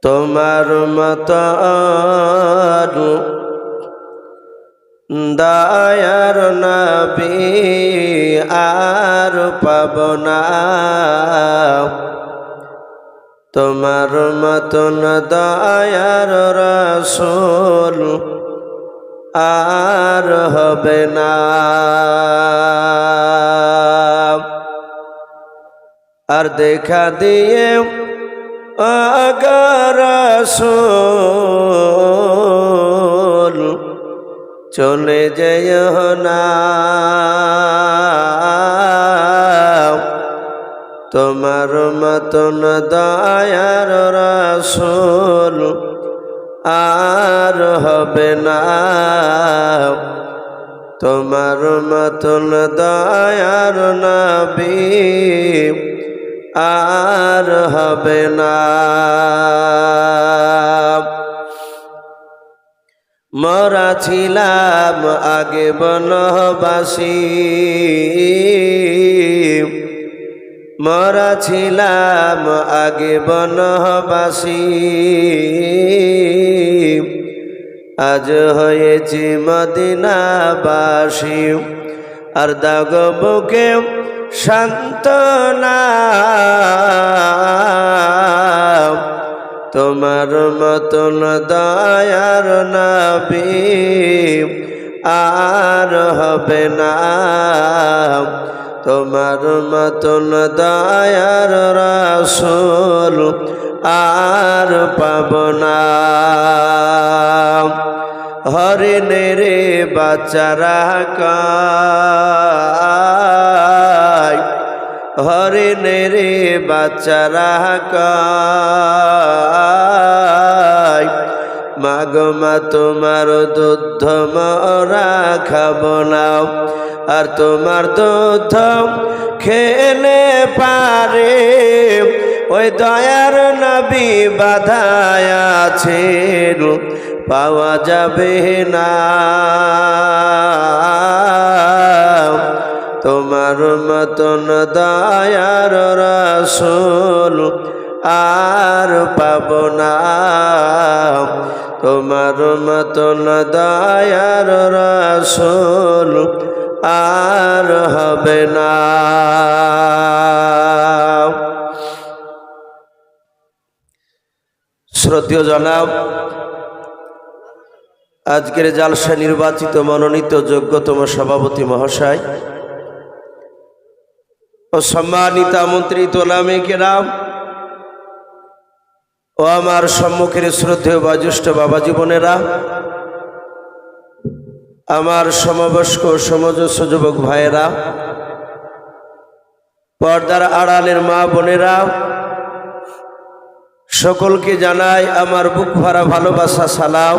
তোমার মতো দয়ার নবী আর পাব না। তোমার মতন দয়ার রাসূল আর হবে না। আর দেখা দিয়ে আগে রাসূল চলে যেও না। তোমার মতন দয়ার রাসূল আর হবে না। তোমার মতন দয়ার নবী আর হবে না। মরা ছিলাম আগে বনবাসী, মরা ছিলাম আগে বনবাসী, আজ হয়েছি মদিনাবাসী। আর দাগ বুকে সান্ত্বনা, তোমার মতন দয়ার নবী আর হবে না। তোমার মতন দয়ার রাসূল আর পাব না। হরিণের বাচ্চারা কায়, হরিণের বাচ্চারা কায়, মাগো মা তোমার দুধ মোরা খাব না। আর তোমার দুধ খেলে পারে ওই দয়ার নবী বাধায় আছেন, পাওয়া যাবে না। তোমার মতন দয়ার রাসূল আর পাব না। তোমার মতন দয়ার রাসূল আর হবে না। শ্রদ্ধেয় জনাব, আজকের জালসা নির্বাচিত মনোনীত যোগ্যতম সভাপতি মহাশয় ও সম্মানিত আমন্ত্রিত ওলামে কেরাম ও আমার সম্মুখের শ্রদ্ধেয় বয়োজ্যেষ্ঠ বাবা জীবনেরা, আমার সমবয়স্ক সমজস্ব যুবক ভাইয়েরা, পর্দার আড়ালের মা বোনেরা, সকলকে জানাই আমার বুক ভরা ভালোবাসা সালাম।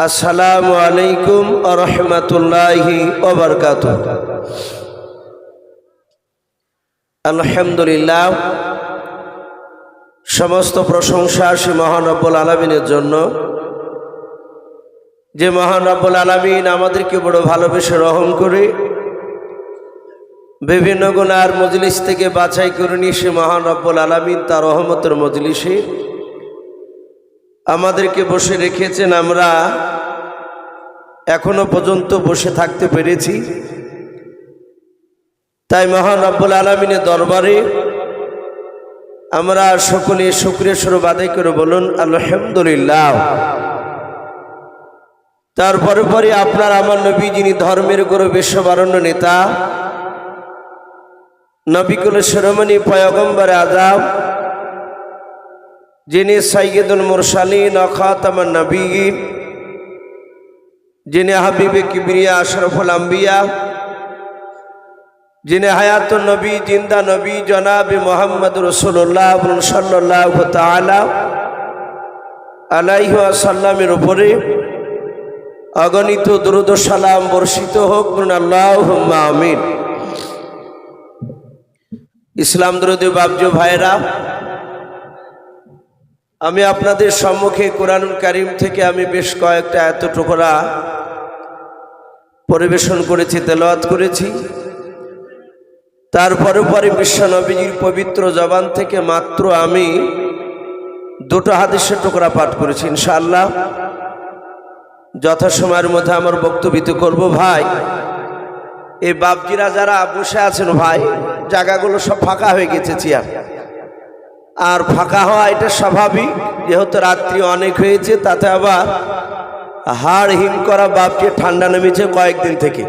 আসসালামু আলাইকুম ওয়া রাহমাতুল্লাহি ওয়া বারাকাতুহু। আলহামদুলিল্লাহ, সমস্ত প্রশংসা সে মহান রব্বুল আলামিনের জন্য, যে মহান রব্বুল আলামিন আমাদেরকে বড় ভালোবেসে রহম করে বিভিন্ন গুনার মজলিস থেকে বাছাই করে নিয়ে সে মহান রব্বুল আলামিন তার রহমতের মজলিসে আমাদেরকে বসে রেখেছেন। আমরা এখনো পর্যন্ত বসে থাকতে পেরেছি, তাই মহান রব্বুল আলামিনের দরবারে আমরা সকলে শুকরিয়া স্বরূপ আদায় করে বলুন আলহামদুলিল্লাহ। তারপরে পরে আপনার আমার নবী, যিনি ধর্মের গুরু, বিশ্ববরণ্য নেতা, নবিকুল শিরোমণি পয়গম্বর আযম, যিনি সাইয়্যিদুল মুরসালিন ও খাতামুন নবিয়্যিন, যিনি হাবিবে কিবরিয়া আশরাফুল আম্বিয়া, যিনি হায়াতুন নবী, জিন্দা নবী, জনাবে মুহাম্মদ রাসূলুল্লাহ সাল্লাল্লাহু তাআলা আলাইহি ওয়াসাল্লামের উপরে অগণিত দুরূদ ও সালাম বর্ষিত হোক, বলুন আল্লাহুম্মা আমিন। ইসলাম দরদি বাবজু ভাইরা, আমি আপনাদের সম্মুখে কোরআনুল কারীম থেকে আমি বেশ কয়েকটা আয়াত টুকরা পরিবেশন করেছি, তেলাওয়াত করেছি। তারপরে পরে বিশ্ব নবীজির পবিত্র জবান থেকে মাত্র আমি দুটো হাদিসের টুকরা পাঠ করেছি। ইনশাআল্লাহ যথাসময়ের মধ্যে আমার বক্তব্য করব। ভাই, এই বাপজিরা যারা বসে আছেন ভাই, জায়গাগুলো সব ফাঁকা হয়ে গেছে, চেয়ার আর ফাঁকা হওয়া এটা স্বাভাবিক, যেহেতু রাত্রি অনেক হয়েছে। তাতে আবার হাড় হিম করা বাপজি ঠান্ডা নেমেছে কয়েকদিন থেকে।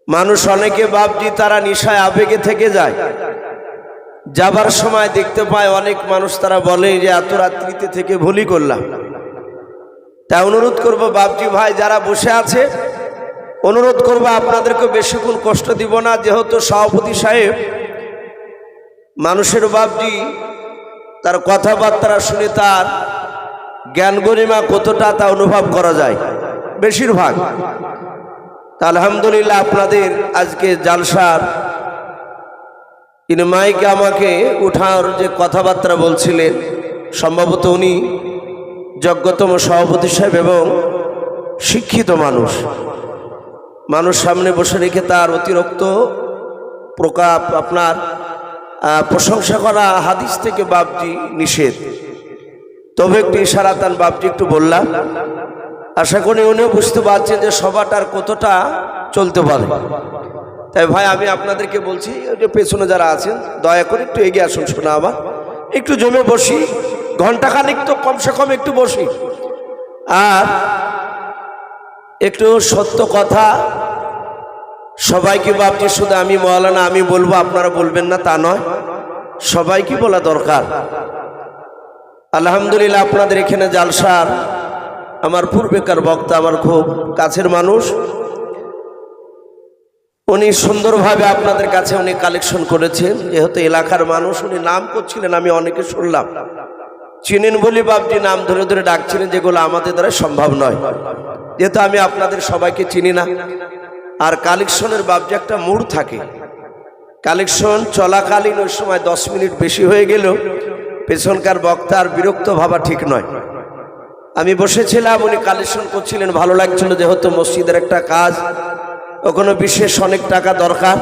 মানুষ অনেকে বাপজি তারা নেশায় আবেগে থেকে যায়, যাবার সময় দেখতে পায় অনেক মানুষ তারা বলে যে এত রাত্রিতে থেকে ভুলই করলাম। তাই অনুরোধ করব বাপজি ভাই যারা বসে আছে, অনুরোধ করব আপনাদেরকে বেশিক্ষণ কষ্ট দিব না, যেহেতু সভাপতি সাহেব মানুষের বাপজি তার কথাবার্তা শুনে তার জ্ঞান গরিমা কতটা তা অনুভব করা যায় বেশিরভাগ। তা আলহামদুলিল্লাহ আপনাদের আজকে জালসার তিনি মাইকে আমাকে উঠার যে কথাবার্তা বলছিলেন, সম্ভবত উনি যোগ্যতম সভাপতি সাহেব এবং শিক্ষিত মানুষ। মানুষ সামনে বসে রেখে তার অতিরিক্ত প্রকাপ আপনার প্রশংসা করা হাদিস থেকে বাপজি নিষেধ। তবে একটু ইশারাতান বাপজি একটু বললাম, আশা করি উনিও বুঝতে পারছেন যে সভাটার কতটা চলতে পারে। তাই ভাই আমি আপনাদেরকে বলছি, যে পেছনে যারা আছেন দয়া করে একটু এগিয়ে আসুন, শোনা আবার একটু জমে বসি, ঘন্টাখানিক তো কমসে কম একটু বসি। আর একটু সত্য কথা সবাইকে বাপজি, শুধু আমি মওলানা আমি বলবো আপনারা বলবেন না তা নয়, সবাইকে বলা দরকার। আলহামদুলিল্লাহ আপনাদের এখানে জালসার আমার পূর্বেকার বক্তা আমার খুব কাছের মানুষ, উনি সুন্দরভাবে আপনাদের কাছে উনি কালেকশন করেছেন। যেহেতু এলাকার মানুষ, উনি নাম করছিলেন, আমি অনেকে শুনলাম চিনেন বলি বাপজি নাম ধরে ধরে ডাকছিলেন, যেগুলো আমাদের দ্বারা সম্ভব নয়, যেহেতু আমি আপনাদের সবাইকে চিনি না। আর কালেকশনের বাপজি একটা মুড থাকে, কালেকশন চলাকালীন ওই সময় 10 মিনিট বেশি হয়ে গেল পেছনকার বক্তার বিরক্ত ভাবা ঠিক নয়। আমি বসেছিলাম, উনি কালেকশন করছিলেন, ভালো লাগছিল, যেহেতু মসজিদের একটা কাজ, ওখানে বিশেষ অনেক টাকা দরকার।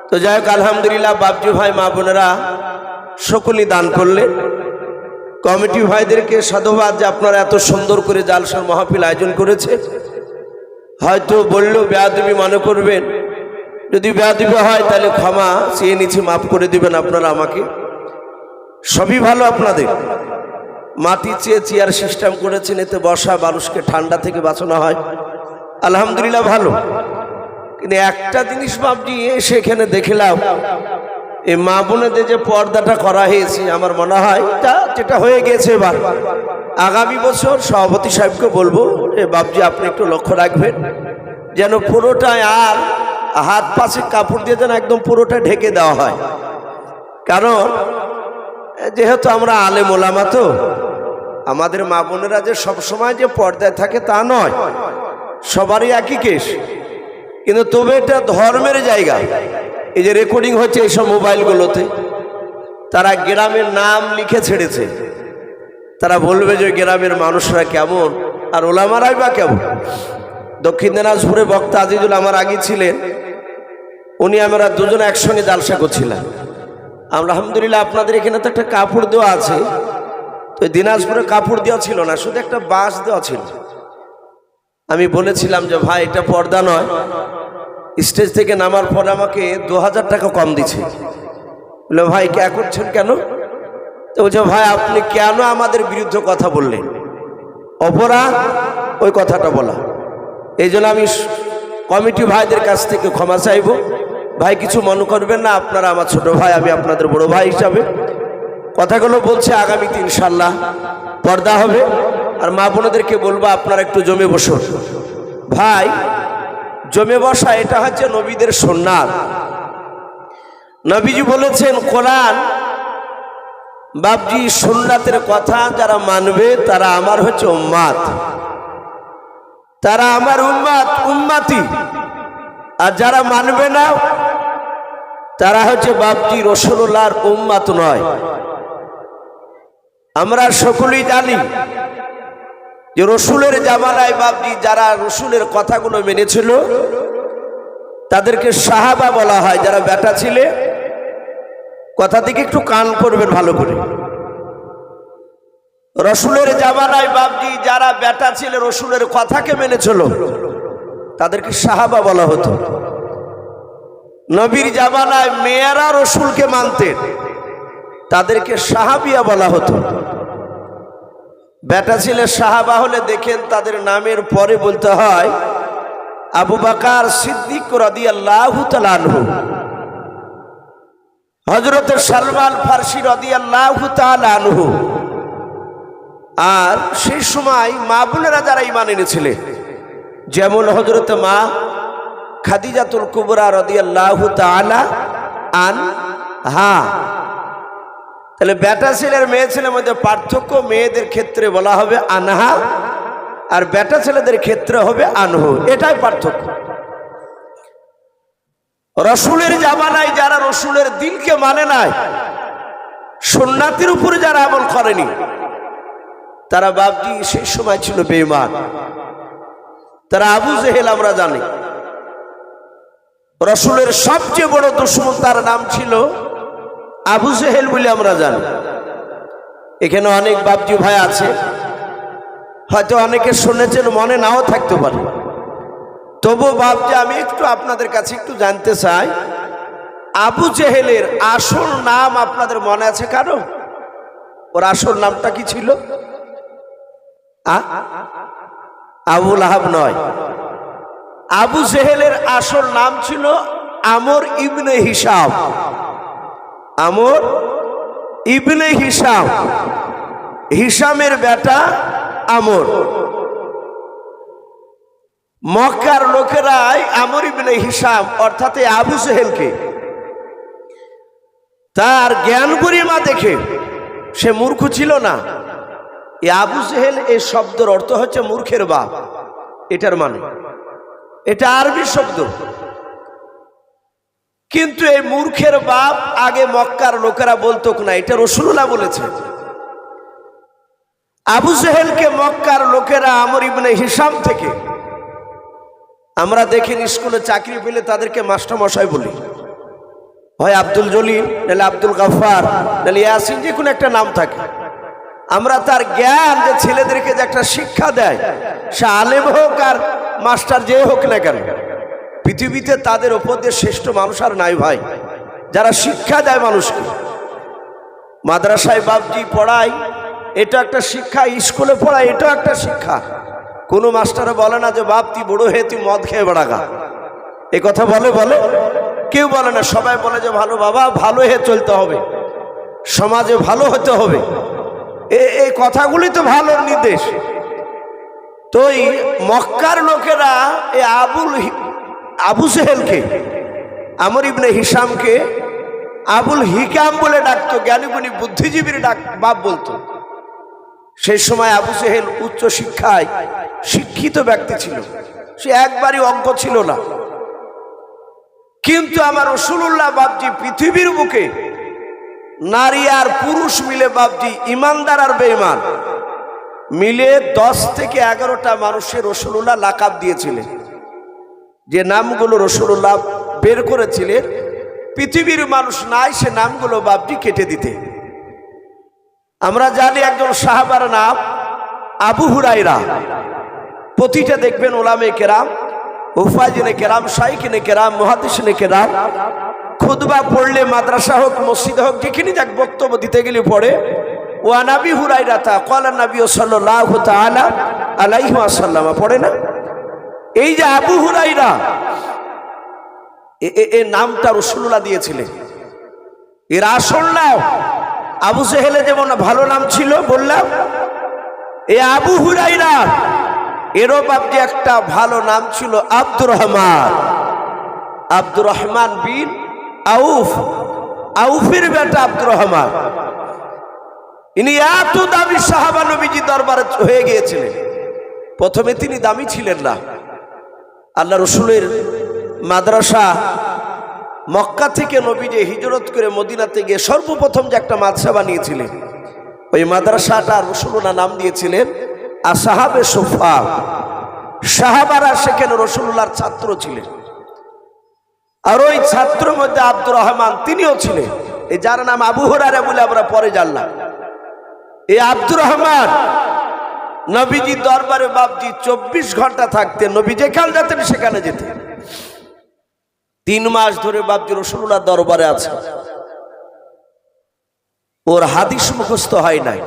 তো যাই হোক আলহামদুলিল্লাহ বাপজি ভাই মা বোনেরা সকলেই দান করলেন। কমিটি ভাইদেরকে সাধুবাদ যে আপনারা এত সুন্দর করে জালসার মাহফিল আয়োজন করেছে। হয়তো বললেও বেয়াদবি মনে করবেন, যদি বেয়াদবি হয় তাহলে ক্ষমা চেয়ে নিচ্ছি, মাফ করে দিবেন আপনারা আমাকে। সবই ভালো, আপনাদের মাটি চেয়ে চেয়ার সিস্টেম করেছেন, এতে বসা মানুষকে ঠান্ডা থেকে বাঁচানো হয়, আলহামদুলিল্লাহ ভালো। কিন্তু একটা জিনিস বাপজি সেখানে দেখলাম, এই মা বোনেদের যে পর্দাটা করা হয়েছে, আমার মনে হয় যেটা হয়ে গেছে, এবার আগামী বছর সভাপতি সাহেবকে বলবো যে বাপজি আপনি একটু লক্ষ্য রাখবেন, যেন পুরোটাই আর হাত পাশে কাপড় দিয়ে যেন একদম পুরোটা ঢেকে দেওয়া হয়। কারণ যেহেতু আমরা আলেম ওলামা, তো আমাদের মা বোনেরা যে সবসময় যে পর্দায় থাকে তা নয়, সবারই একই কেস। কিন্তু তবে এটা ধর্মের জায়গা। এই যে রেকর্ডিং হচ্ছে এইসব মোবাইলগুলোতে, তারা গ্রামের নাম লিখে ছেড়েছে, তারা বলবে যে গ্রামের মানুষরা কেমন আর ওলামারাই বা কেমন। দক্ষিণ দিনাজপুরে বক্তা আজিজুল আমার আগে ছিলেন, উনি আমরা দুজনে একসঙ্গে জালসা করছিলাম। আলহামদুলিল্লাহ আপনাদের এখানে তো একটা কাপড় দেওয়া আছে, তো দিনাজপুরে কাপড় দেওয়া ছিল না, শুধু একটা বাঁশ দেওয়া ছিল। আমি বলেছিলাম যে ভাই এটা পর্দা নয়। স্টেজ থেকে নামার পর আমাকে 2000 টাকা কম দিচ্ছে। বলে ভাই কে করছেন কেন? তো বলছে ভাই আপনি কেন আমাদের বিরুদ্ধে কথা বললেন, অপরাধ ওই কথাটা বলা। এই জন্য আমি কমিটি ভাইদের কাছ থেকে ক্ষমা চাইব। ভাই কিছু মনে করবেন না, আপনারা আমার ছোট ভাই, আমি আপনাদের বড় ভাই হিসাবে কথাগুলো বলছে। আগামীতে ইনশাল্লাহ পর্দা হবে। আর মা বোনদেরকে বলবো আপনারা একটু জমে বসুন। ভাই জমে বসা এটা হচ্ছে নবীদের সুন্নাত। নবীজি বলেছেন কোরআন বাপজি সুন্নাতের কথা যারা মানবে তারা আমার হচ্ছে উম্মাত, তারা আমার উম্মাতি। আর যারা মানবে না তারা হচ্ছে বাপজি রাসূলুল্লাহর উম্মাত নয়। আমরা সকলেই জানি যে রসুলের জামানায় বাপজি যারা রসুলের কথাগুলো মেনেছিল তাদেরকে সাহাবা বলা হয়। যারা বেটা ছিলে, কথা থেকে একটু কান করবেন ভালো করে, রসুলের জামানায় বাপজি যারা বেটা ছেলে রসুলের কথাকে মেনেছিল তাদেরকে সাহাবা বলা হতো। নবীর জামানায় মেয়েরা রসুলকে মানতেন, তাদেরকে সাহাবিয়া বলা হতো। বেটা ছেলে সাহাবা হলে দেখেন তাদের নামের পরে বলতে হয় আবু বকর সিদ্দিক রাদিয়াল্লাহু তাআলা আনহু, হযরত সালমান ফারসি রাদিয়াল্লাহু তাআলা আনহু। আর সেই সময় মা বোনেরা যারা ঈমান এনেছিলেন, যেমন হযরত মা খাদিজাতুল কুবরা রাদিয়াল্লাহু তাআলা আনহা। তাহলে বেটা ছেলের মেয়ে ছেলের মধ্যে পার্থক্য, মেয়েদের ক্ষেত্রে বলা হবে আনহা আর বেটা ছেলেদের ক্ষেত্রে হবে আনহু, এটাই পার্থক্য। রসুলের জামানায় যারা রসুলের দিনকে মানে নাই, সুন্নাতের উপরে যারা আমল করেনি, তারা বাপজি সেই সময় ছিল বেঈমান। তারা আবু জেহেল আমরা জানি। রসুলের সবচেয়ে বড় দুশমন তার নাম ছিল আবু জেহেল বলে আমরা জানি। এখানে অনেক বাপজি ভাই আছে, হয়তো অনেকে শুনেছেন, মনে নাও থাকতে পারে। তবু বাপজি আমি একটু আপনাদের কাছে একটু জানতে চাই, আবু জেহেলের আসল নাম আপনাদের মনে আছে কারো? ওর আসল নামটা কি ছিল? আবু লাহাব নয়, আবু জেহেলের আসল নাম ছিল আমর ইবনে হিশাম। আমর ইবনে হিশাম, হিশামের বেটা আমর। মক্কার লোকেরাই আমর ইবনে হিশাম অর্থাৎ আবু জেহেলকে তার জ্ঞান গরিমা দেখে, সে মূর্খ ছিল না। এই আবু জেহেল এই শব্দের অর্থ হচ্ছে মূর্খের বাপ, এটার মানে এটা আরবি শব্দ। কিন্তু এই মূর্খের বাপ আগে মক্কার লোকেরা বলতো না, এটা রাসূলুল্লাহ বলেছে। আবু জেহেলকে মক্কার লোকেরা আমর ইবনে হিশাম থেকে, আমরা দেখিনি স্কুলে চাকরি পেলে তাদেরকে মাস্টারমশাই বলি, হয় আব্দুল জলিল, নাহলে আব্দুল গাফফার, নাহলে ইয়াসিন, যে কোনো একটা নাম থাকে। আমরা তার জ্ঞান, যে ছেলেদেরকে যে একটা শিক্ষা দেয়, সে আলেম হোক আর মাস্টার যে হোক না কেন, পৃথিবীতে তাদের উপর দিয়ে শ্রেষ্ঠ মানুষ আর নাই ভাই, যারা শিক্ষা দেয় মানুষকে। মাদ্রাসায় বাপজি পড়ায়, এটা একটা শিক্ষা। স্কুলে পড়ায়, এটাও একটা শিক্ষা। কোনো মাস্টারে বলে না যে বাপ তুই বড় হয়ে তুই মদ খেয়ে বেড়াগা, এ কথা বলে? কেউ বলে না। সবাই বলে যে ভালো বাবা, ভালো হয়ে চলতে হবে, সমাজে ভালো হতে হবে। এই কথাগুলি তো ভালোর নির্দেশ। তো এই মক্কার লোকেরা এই আবু জেহেলকে, আমর ইবনে হিশামকে আবুল হিকাম বলে ডাকতো, জ্ঞানীগুণী বুদ্ধিজীবীর বাপ বলতো। সেই সময় আবু জেহেল উচ্চ শিক্ষায় শিক্ষিত ব্যক্তি ছিল, সে একবারই অজ্ঞ ছিল না। কিন্তু আমার রাসূলুল্লাহ বাপজি পৃথিবীর বুকে নারী আর পুরুষ মিলে বাপজি, ইমানদার আর বেঈমান মিলে 10 থেকে 11টা মানুষের রাসূলুল্লাহ লাকাব দিয়েছিলেন। যে নামগুলো রাসূলুল্লাহ বের করেছিলেন, পৃথিবীর মানুষ নাই সে নামগুলো বাপজি কেটে দিতে। আমরা জানি একজন সাহাবার নাম আবু হুরায়রা। প্রতিটা দেখবেন ওলামায়ে কেরাম, হুফাজিনে কেরাম, শাইখিনে কেরাম, মুহাদ্দিসিনে কেরাম খুতবা পড়লে, মাদ্রাসা হোক মসজিদে হোক, যেখানে যাক বক্তব্য দিতে গেলে পড়ে ওয়া নাবি হুরায়রা তা ক্বালা নবী সাল্লাল্লাহু তাআলা আলাইহি ওয়াসাল্লাম, পড়ে না? এই যে আবু হুরায়রা, এই নামটা রাসূলুল্লাহ দিয়েছিলেন। এর আসল নাম আবু জেহেলে যেমন ভালো নাম ছিল বললাম, এই আবু হুরায়রা এরও বাপজি একটা ভালো নাম ছিল আব্দুর রহমান। আব্দুর রহমান বিন আউফ, আউফের বেটা আব্দুর রহমান। ইনি এত দামি সাহাবা নবীজি দরবারে হয়ে গিয়েছিলেন। প্রথমে তিনি দামি ছিলেন না। আল্লাহ রসুলের মাদ্রাসা মক্কা থেকে নবীজি হিজরত করে মদিনাতে গিয়ে সর্বপ্রথম যে একটা মাদ্রাসা বানিয়েছিলেন, ওই মাদ্রাসাটা রাসূলুল্লাহ নাম দিয়েছিলেন আসহাবে সুফা। সাহাবারা সেখানে রাসূলুল্লাহর ছাত্র ছিলেন। আর ওই ছাত্রের মধ্যে আব্দুর রহমান তিনিও ছিলেন, এই যার নাম আবু হুরায়রা বলে আমরা পরে জানলাম। এই আব্দুর রহমান নবীজি দরবারে বাপজি 24 ঘন্টা থাকতেন, নবী যেখানে যেতেন সেখানে যেতেন। 3 মাস ধরে বাপজি রাসূলুল্লাহ দরবারে আছে, ওর হাদিস মুখস্থ হয় নাই।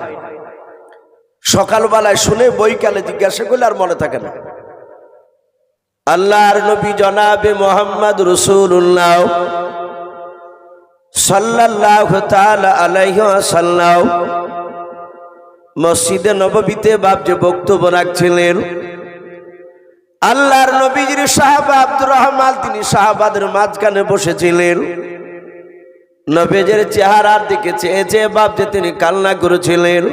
সকালবেলায় শুনে বইকালে জিজ্ঞাসা করলে আর মনে থাকে না। আল্লাহর নবী জনাবে মুহাম্মদ রাসূলুল্লাহ সাল্লাল্লাহু তাআলা আলাইহি ওয়াসাল্লাম মসজিদে নববীতে বাপজি বক্তব্য রাখছিলেন। আল্লাহর নবীর সাহাবা আব্দুর রহমান তিনি সাহাবাদের মাঝখানে বসেছিলেন। নবীর চেহারার দিকে চেয়ে চেয়ে বাপজি তিনি কান্না করেছিলেন।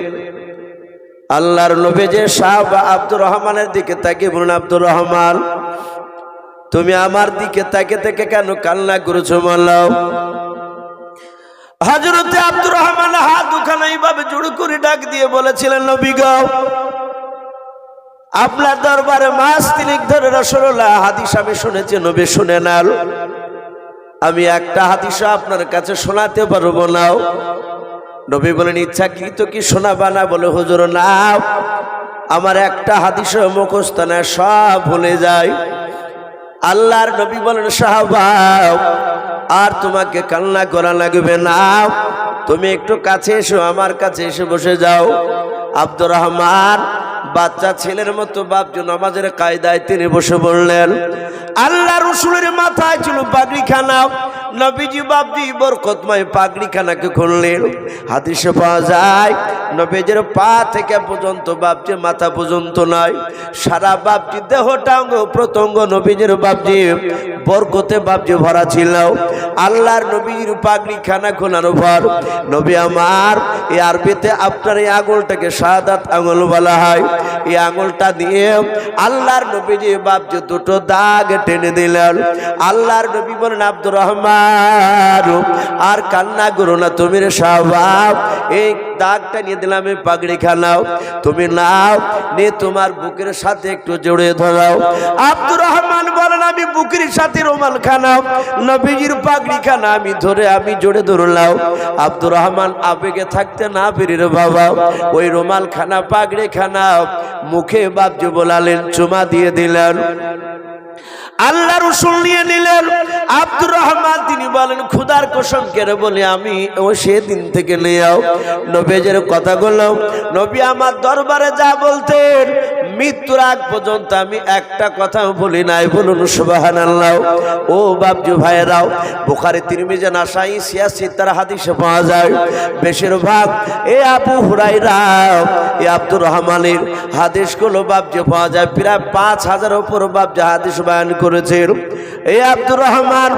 আল্লাহর নবীর সাহাবা আব্দুর রহমানের দিকে তাকিয়ে বললেন, আব্দুর রহমান তুমি আমার দিকে তাকিয়ে থেকে কেন কান্না করেছো বলো? হযরতে আব্দুর রহমান হাত দুখানা এইভাবে জোড় করে ডাক দিয়ে বলেছিলেন, নবী গো আপনার দরবারে মাস 3 ধরে রাসূলুল্লাহ হাদিস আমি শুনেছি, নবী শুনে নাও। আমি একটা হাদিস আপনার কাছে শোনাতে পারবো না। নবী বলেন, ইচ্ছাকৃত কি শোনাবা না? বলে হুজুর নাও, আমার একটা হাদিস মুখস্থ না, সব ভুলে যায়। আল্লাহর নবী বলেন, সাহাবা আর তোমাকে কান্না করা লাগবে না, তুমি একটু কাছে এসো, আমার কাছে এসে বসে যাও। আব্দুর রহমান বাচ্চা ছেলের মতো বাপজি নামাজের কায়দায় তিনি বসে বললেন। আল্লাহ রসুলের মাথায় ছিল পাগড়িখানা, নবীজি বাপজি বরকতময় পাগড়িখানাকে খুললেন। হাদিসে পাওয়া যায় নবীজির পা থেকে পর্যন্ত বাপজি মাথা পর্যন্ত নয়, সারা বাপজি দেহটা অঙ্গ প্রত্যঙ্গ নবীজির বাপজি বরকতে বাপজি ভরা ছিল। আল্লাহর নবীর পাগড়িখানা খোলার পর নবী আমার এই আরবিতে আপনার এই আঙুলটাকে শাহাদাত আঙুল বলা হয়, এই আঙুলটা দিয়ে আল্লাহর নবীজি বাপজি দুটো দাগ টেনে দিলেন। আল্লাহর নবী বলেন, আব্দুর রহমান আর কান্না করো না, তুমি রে সাহাব এই দাগটা নিয়ে দিলাম, এই পাগড়িখানাও তুমি নাও, নিয়ে তোমার বুকের সাথে একটু জড়ে ধরাও। আব্দুর রহমান বলেন, আমি বুকের সাথে রুমাল খানাও, নবীজির পাগড়িখানা আমি ধরে আমি জড়ে ধরলাম। আব্দুর রহমান আবেগে থাকতে না পেরে রে বাবা ওই রুমাল খানা পাগড়ি খানা মুখে বাপজি বলালেন, চুমা দিয়ে দিলেন। আল্লাহ রসুল নিয়ে নিলেন। আব্দুর রহমান তিনি বলেন, খুদার কসম করে বলে আমি ও সেদিন থেকে নিয়েও নবীজের কথাগুলো নবী আমার দরবারে যা বলতেন মৃত্যুর আগ পর্যন্ত আমি একটা কথা বলি নাই। বলুন সুবহানাল্লাহ। ও বাপজি ভাইরাও, বুখারী তিরমিজি নাসাই 86 তার হাদিসে পাওয়া যায় বেশিরভাগ এ আবু হুরায়রা এ আব্দুর রহমানের হাদিসগুলো বাপজি পাওয়া যায় প্রায় 5000 উপর বাপজি হাদিস বয়ান করেছেন। এই আব্দুর রহমান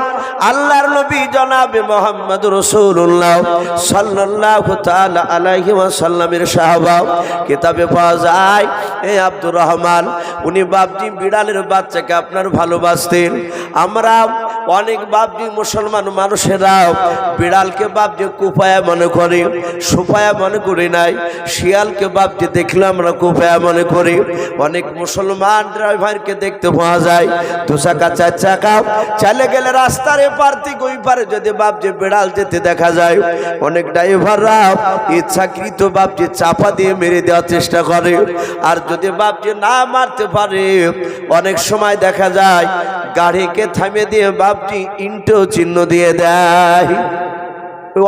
আল্লাহর নবী জনাবে মুহাম্মদ রাসূলুল্লাহ সাল্লাল্লাহু তাআলা আলাইহি ওয়াসাল্লামের সাহাবা। কিতাবে পাওয়া যায় এই আব্দুর রহমান উনি বাপজি বিড়ালের বাচ্চাকে আপনার ভালোবাসতেন। আমরা অনেক বাপজি মুসলমান মানুষেরা বিড়ালকে বাপজি কুপায়া মনে করি, সুপায়া মনে করি নাই। শিয়ালকে বাপজি দেখলে আমরা কুপায়া মনে করি। অনেক মুসলমান ড্রাইভারকে দেখতে পাওয়া যায় 2 চাকা 4 চাকা চলে গেলে রাস্তার এপার থেকে ওই পারে যদি বাপজি বিড়াল যেতে দেখা যায়, অনেক ড্রাইভাররা ইচ্ছাকৃত বাপজি চাপা দিয়ে মেরে দেওয়ার চেষ্টা করে। আর যদি বাপজি না মারতে পারে অনেক সময় দেখা যায় গাড়িকে থামিয়ে দিয়ে বাপজি ইন্টো চিহ্ন দিয়ে দেয়।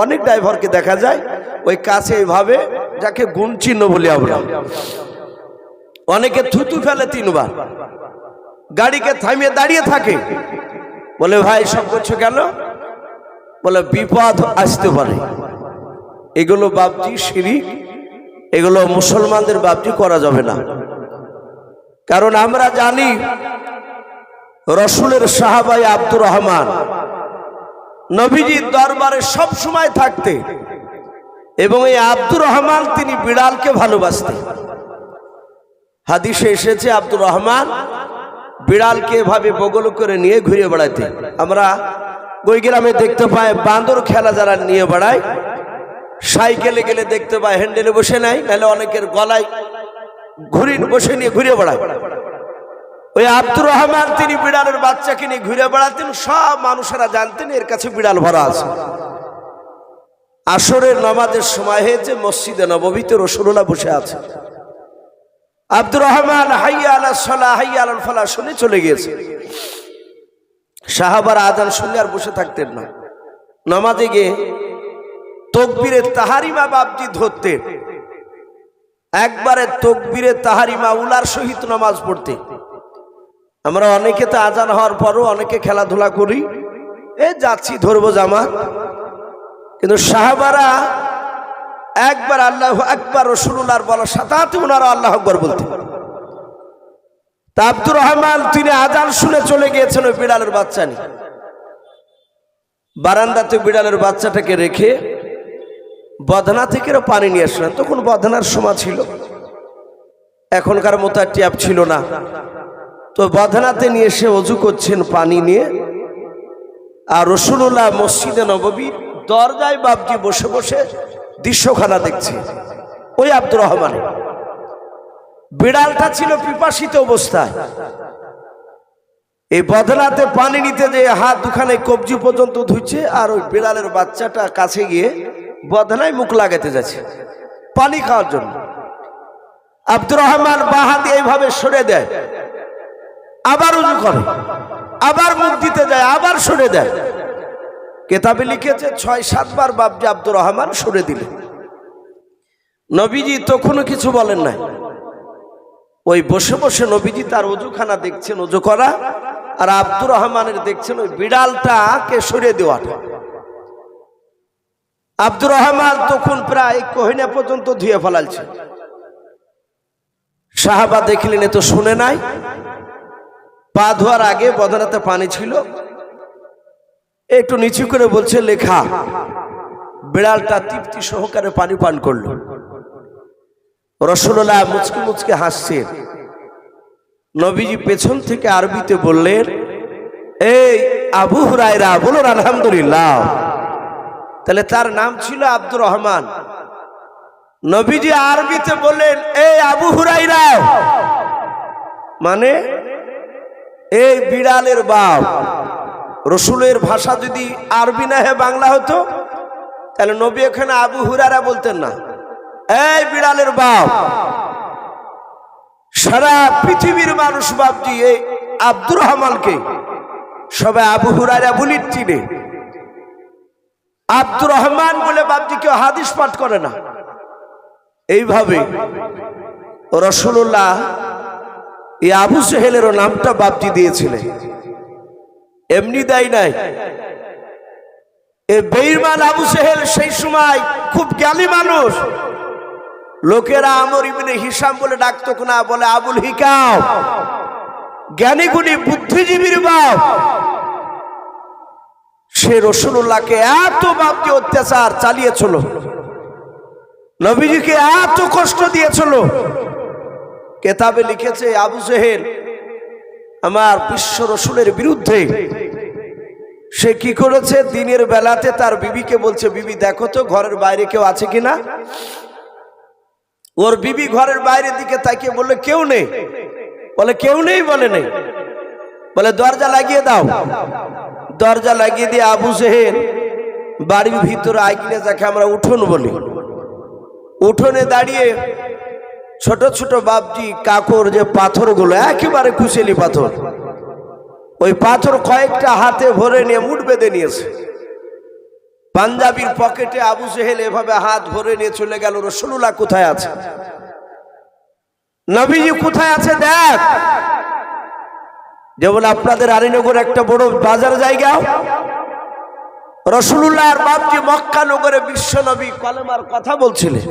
অনেক ড্রাইভারকে দেখা যায় ওই কাছে এইভাবে, যাকে গুণ চিহ্ন বলি আমরা, অনেকে থুতু ফেলে 3 বার, গাড়িকে থামিয়ে দাঁড়িয়ে থাকে। বলে ভাই সব করছো কেন? বলে বিপদ আসতে পারে। এগুলো বাপজি শিরিক, এগুলো মুসলমানদের বাপজি করা যাবে না। কারণ আমরা জানি রসুলের সাহাবাই আব্দুর রহমান নবীজির দরবারে সব সময় থাকতে, এবং এই আব্দুর রহমান তিনি বিড়ালকে ভালোবাসতেন। হাদিসে এসেছে আব্দুর রহমান বিড়ালকে এভাবে বগল করে নিয়ে ঘুরে বেড়াতে। আমরা ওই গ্রামে দেখতে পাই বান্দর খেলা যারা নিয়ে বেড়ায়, সাইকেলে গেলে দেখতে পাই হ্যান্ডেলে বসে নাই, নাহলে অনেকের গলায় ঘুরি বসে নিয়ে ঘুরে বেড়ায়। ওই আব্দুর রহমান তিনি বিড়ালের বাচ্চাকে নিয়ে ঘুরে বেড়াতেন। সব মানুষেরা জানতেন এর কাছে বিড়াল ভরা আছে। আসরের নামাজের সময় হয়েছে, মসজিদে নববীতে রাসূলুল্লাহ বসে আছে। আব্দুর রহমান হাইয়া আলাস সালাহ হাইয়া আলাল ফালাহ শুনে চলে গিয়েছে। সাহাবারা আজান শুনলে আর বসে থাকতেন না, নামাজে গিয়ে তকবীরে তাহারিমা বাবজি ধরতেন। একবারে তকবীরে তাহারিমা উলার সহিত নামাজ পড়তে। আমরা অনেকে তো আজান হওয়ার পরও অনেকে খেলাধুলা করি, যাচ্ছি ধরবো জামাত, কিন্তু সাহাবারা একবার আল্লাহু আকবার রাসূলুল্লাহর বলার সাথে সাথে ওনারা আল্লাহু আকবার বলতেন। তা আব্দুর রহমান তিনি আজান শুনে চলে গিয়েছেন ওই বিড়ালের বাচ্চা নিয়ে। বারান্দাতে বিড়ালের বাচ্চাটাকে রেখে বদনা থেকে পানি নিয়ে আসলেন। তখন বদনার সময় ছিল, এখনকার মতো ট্যাপ ছিল না। তো বদনাতে নিয়ে এসে ওযু করছেন পানি নিয়ে। আর রাসূলুল্লাহ মসজিদে নববীর দরজায় বাবজি বসে বসে দৃশ্যখানা দেখছে। ওই আব্দুর রহমান, বিড়ালটা ছিল পিপাসিত অবস্থায়। এই বদনাতে পানি নিতে যে হাত দুখানে কবজি পর্যন্ত ধুচ্ছে, আর ওই বিড়ালের বাচ্চাটা কাছে গিয়ে বদনায় মুখ লাগাতে যাচ্ছে পানি খাওয়ার জন্য। আব্দুর রহমান বাঁ হাত এইভাবে সরে দেয়, আবার উজু করে, আবার মুখ দিতে যায়, আবার সরে দেয়। কেতাবে লিখেছে ৬-৭ বার বাবজি আব্দুর রহমান সরে দিলেন। নবীজি তখনও কিছু বলেন নাই। ওই বসে বসে নবীজি তার ওযুখানা দেখছেন, ওযু করা, আর আব্দুর রহমানের দেখছেন ওই বিড়ালটাকে সরিয়ে দেওয়াটা। আব্দুর রহমান তখন প্রায় কহিনা পর্যন্ত ধুয়ে ফেলালছে। সাহাবা দেখলেন এ তো শুনে নাই। পা ধোয়ার আগে বদনাতে পানি ছিল, একটু নিচু করে বলছে লেখা। বিড়ালটা তৃপ্তি সহকারে পানি পান করলো। রাসূলুল্লাহ মুচকি মুচকি হাসছেন। নবীজি পেছন থেকে আরবিতে বললেন, এই আবু হুরায়রা, বলুন আলহামদুলিল্লাহ। তাহলে তার নাম ছিল আব্দুর রহমান। নবীজি আরবিতে বললেন, এই আবু হুরায়রা, মানে এই বিড়ালের বাপ। রসুলের ভাষা যদি আরবি না হয় বাংলা হতো, তাহলে নবী এখানে আবু হুরায়রা বলতেন না, এই বিড়ালের বাপ। সারা পৃথিবীর মানুষ বাপজি এই আব্দুর রহমানকে সবাই আবু হুরায়রা বলি চিনে। আব্দুর রহমান বলে বাপজি কেউ হাদিস পাঠ করে না। এইভাবে রাসূলুল্লাহ এই আবু সেহেলেরও নামটা বাপজি দিয়েছিলেন, এমনি দেয় নাই। এই বেঈমান আবু সেহেল সেই সময় খুব জ্ঞানী মানুষ। লোকেরা আমর ইবনে হিশাম বলে ডাকতো না, বলে আবুল হিকাম, জ্ঞানী গুণী বুদ্ধিজীবীর বাপ। সে রাসূলুল্লাহকে এত বাপজি অত্যাচার চালিয়েছিল, নবীজিকে এত কষ্ট দিয়েছিল। কেতাবে লিখেছে আবু জেহেল আমার বিশ্ব রসুলের বিরুদ্ধে সে কি করেছে, দিনের বেলাতে তার বিবিকে বলছে, বিবি দেখো তো ঘরের বাইরে কেউ আছে কিনা। ওর বিবি ঘরের বাইরের দিকে তাকিয়ে বললে কেউ নেই। বলে কেউ নেই, বলে নেই, বলে দরজা লাগিয়ে দাও। দরজা লাগিয়ে দিয়ে আবু জেহেল বাড়ির ভিতরে আইকিনে, যাকে আমরা উঠোন বলি, উঠোনে দাঁড়িয়ে ছোট ছোট বাপজি কাকর যে পাথরগুলো একেবারে কুচেলি পাথর, ওই পাথর কয়েকটা হাতে ভরে নিয়ে মুঠ বেঁধে নিয়েছে। পাঞ্জাবির পকেটে আবু জেহেল এভাবে হাত ভরে নিয়ে চলে গেল, রাসূলুল্লাহ কোথায় আছে, নবীজি কোথায় আছে দেখ। যেমন আপনাদের আলীনগর একটা বড় বাজার জায়গা, রাসূলুল্লাহ আর বাপজি মক্কা নগরে বিশ্ব নবী কলেমার কথা বলছিলেন।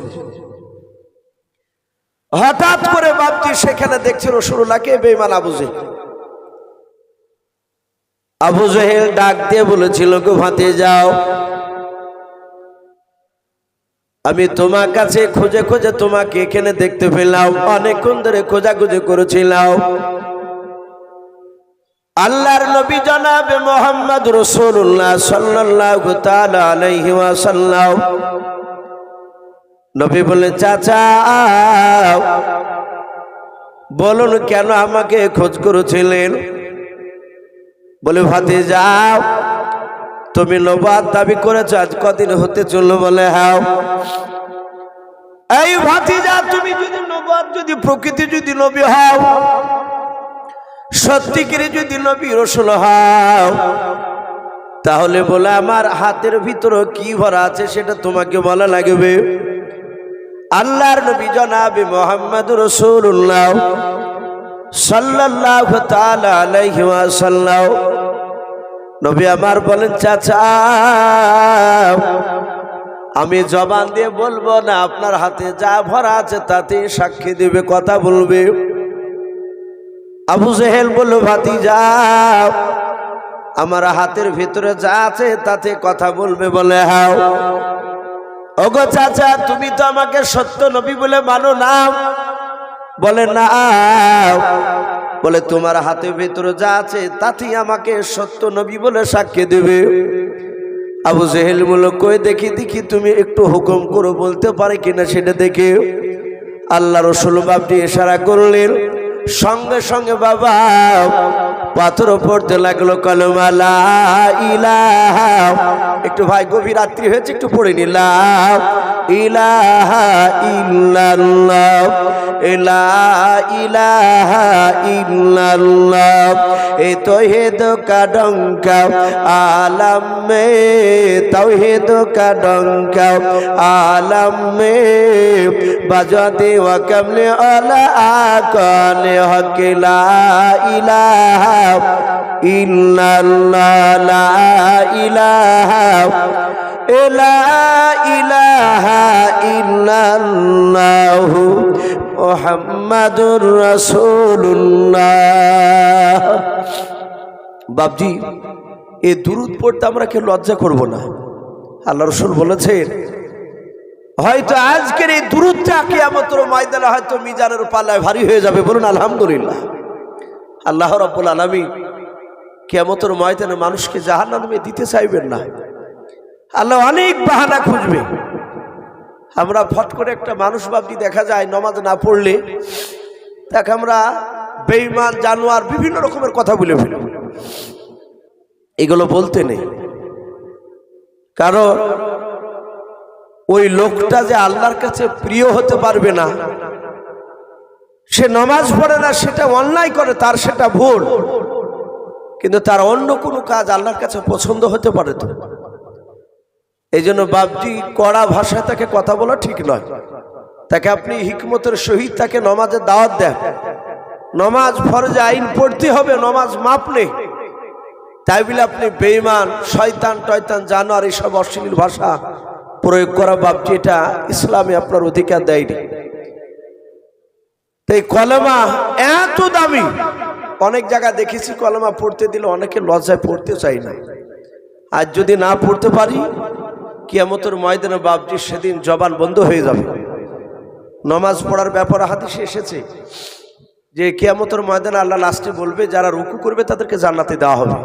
হঠাৎ করে বাপজি সেখানে দেখছে রাসূলুল্লাহকে বেঈমান আবু জেহেল। আবু জেহেল ডাক দিয়ে বলেছিল, গুহাতে যাও, আমি তোমার কাছে খুঁজে খুঁজে তোমাকে এখানে দেখতে পেলাম, অনেকক্ষণ ধরে খোঁজাখুঁজি করেছিলাম। আল্লাহর নবী জনাবে মুহাম্মদ রাসূলুল্লাহ সাল্লাল্লাহু তাআলা আলাইহি ওয়াসাল্লাম। নবী বললেন, চাচা বলুন কেন আমাকে খোঁজ করেছিলেন। বলে ভাতিজা তুমি নবুয়ত দাবি করেছো, আজ কদিন হতে চললো? বলে হ্যাঁ। এই ভাতিজা, তুমি যদি নবুয়ত, যদি প্রকৃতি যদি নবী হও, সত্যিকারে যদি নবী রাসূল হও, তাহলে বলে আমার হাতের ভিতরে কি ভরা আছে সেটা তোমাকে বলা লাগবে। আল্লাহর নবী জনাবে মুহাম্মদুর রাসূলুল্লাহ সাল্লাল্লাহু তাআলা আলাইহি ওয়াসাল্লাম নবী আমার বলেন, চাচা আমি জবান দিয়ে বলবো না, আপনার হাতে যা ভরা আছে তাতে সাক্ষী দেবে, কথা বলবে। আবু জেহেল বলল, ভাতিজা আমার হাতের ভিতরে যা আছে তাতে কথা বলবে? বলে হ্যাঁ। ওগো চাচা, তুমি তো আমাকে সত্য নবী বলে মানো না? বলে না। বলে তোমার হাতের ভিতরে যা আছে তাতেই আমাকে সত্য নবী বলে সাক্ষী দেবে। আবু জেহেল বলল, কই দেখি দেখি, তুমি একটু হুকুম করো, বলতে পারে কিনা সেটা দেখে। আল্লাহ রাসূল বাপটি ইশারা করলেন, সঙ্গে সঙ্গে বাবা পাথর পড়তে লাগলো কলমা লা ইলাহা। একটু ভাই গভীর রাত্রি হয়েছে, একটু পড়ে নিলাম। ইলাহা ইল্লাল্লাহ, লা ইলাহা ইল্লাল্লাহ, এ তাওহীদ কা ডঙ্কা আলম মে, তাওহীদ কা ডঙ্কা আলম মে বাজাতে ওয়া কামলে আলা আকালে হক লা ইলাহা ইল্লাল্লাহ, লা ইলাহা লা ইলাহা ইল্লাল্লাহু মুহাম্মাদুর রাসূলুল্লাহ। বাপজি, এই দুরূদ পড়তে আমরা কেউ লজ্জা করব না। আল্লাহ রাসূল বলেছেন, হয়তো আজকের এই দুরূদটা কিয়ামতের ময়দানে হয়তো মিজানের পাল্লায় ভারী হয়ে যাবে। বলুন আলহামদুলিল্লাহ। আল্লাহ রাব্বুল আলামিন কিয়ামতের ময়দানে মানুষকে জাহান্নামে দিতে চাইবেন না। আল্লাহ অনেক বাহানা খুঁজবে। আমরা ফট করে একটা মানুষ বাপজি দেখা যায় নামাজ না পড়লে তাকে আমরা বেঈমান, জানোয়ার, বিভিন্ন রকমের কথা বলে ফেলি। এগুলো বলতে নেই, কারণ ওই লোকটা যে আল্লাহর কাছে প্রিয় হতে পারবে না, সে নামাজ পড়ে না, সেটা অন্যায় করে, তার সেটা ভুল, কিন্তু তার অন্য কোনো কাজ আল্লাহর কাছে পছন্দ হতে পারে তো। এই জন্য বাপজি কড়া ভাষায় তাকে কথা বলা ঠিক নয়। তাকে আপনি হিকমতের সহিত তাকে নামাজের দাওয়াত দেন। নামাজ ফরজে আইন পড়তে হবে, নামাজ মাপ নেই। তাই বলে আপনি বেঈমান, শয়তান টয়তান, জানোয়ার এইসব অশ্লীল ভাষা প্রয়োগ করা বাপজি, এটা ইসলামে আপনার অধিকার দেয়নি। তাই কলেমা এত দামি, অনেক জায়গায় দেখেছি কলেমা পড়তে দিলে অনেকে লজ্জায় পড়তে চাই না। আজ যদি না পড়তে পারি, কিয়ামতের ময়দানে বাপজি সেদিন জবান বন্ধ হয়ে যাবে। নামাজ পড়ার ব্যাপারে হাদিসে এসেছে যে কিয়ামতের ময়দানে আল্লাহ লাস্টে বলবে, যারা রুকু করবে তাদেরকে জান্নাতে দেওয়া হবে।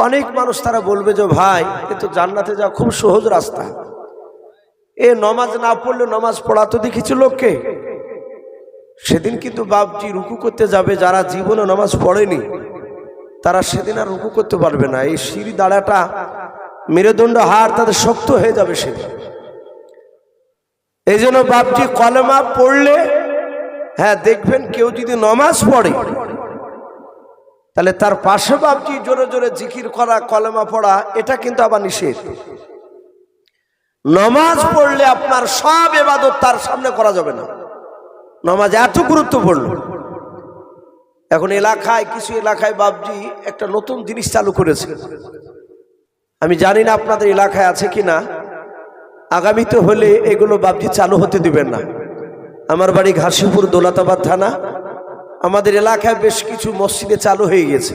অনেক মানুষ তারা বলবে যে ভাই, এ তো জান্নাতে যাওয়া খুব সহজ রাস্তা, এ নামাজ না পড়লে নামাজ পড়া তো দেখেছি লোককে। সেদিন কিন্তু বাপজি রুকু করতে যাবে, যারা জীবনে নামাজ পড়েনি তারা সেদিন আর রুকু করতে পারবে না। এই সিঁড়ি দাঁড়াটা, মেরুদণ্ড হাড় তাদের শক্ত হয়ে যাবে সেদিন। এই জন্য বাপজি কলেমা পড়লে, হ্যাঁ দেখবেন কেউ যদি নামাজ পড়ে তাহলে তার পাশে বাপজি জোরে জোরে জিকির করা, কলেমা পড়া, এটা কিন্তু আবার নিষেধ। নামাজ পড়লে আপনার সব ইবাদত তার সামনে করা যাবে না। নামাজ এত গুরুত্বপূর্ণ। এখন এলাকায়, কিছু এলাকায় বাপজি একটা নতুন জিনিস চালু করেছে, আমি জানি না আপনাদের এলাকায় আছে কিনা। আগামীতে হলে এগুলো বাপজি চালু হতে দিবেন না। আমার বাড়ি ঘাসিপুর, দৌলতাবাদ থানা। আমাদের এলাকায় বেশ কিছু মসজিদে চালু হয়ে গেছে।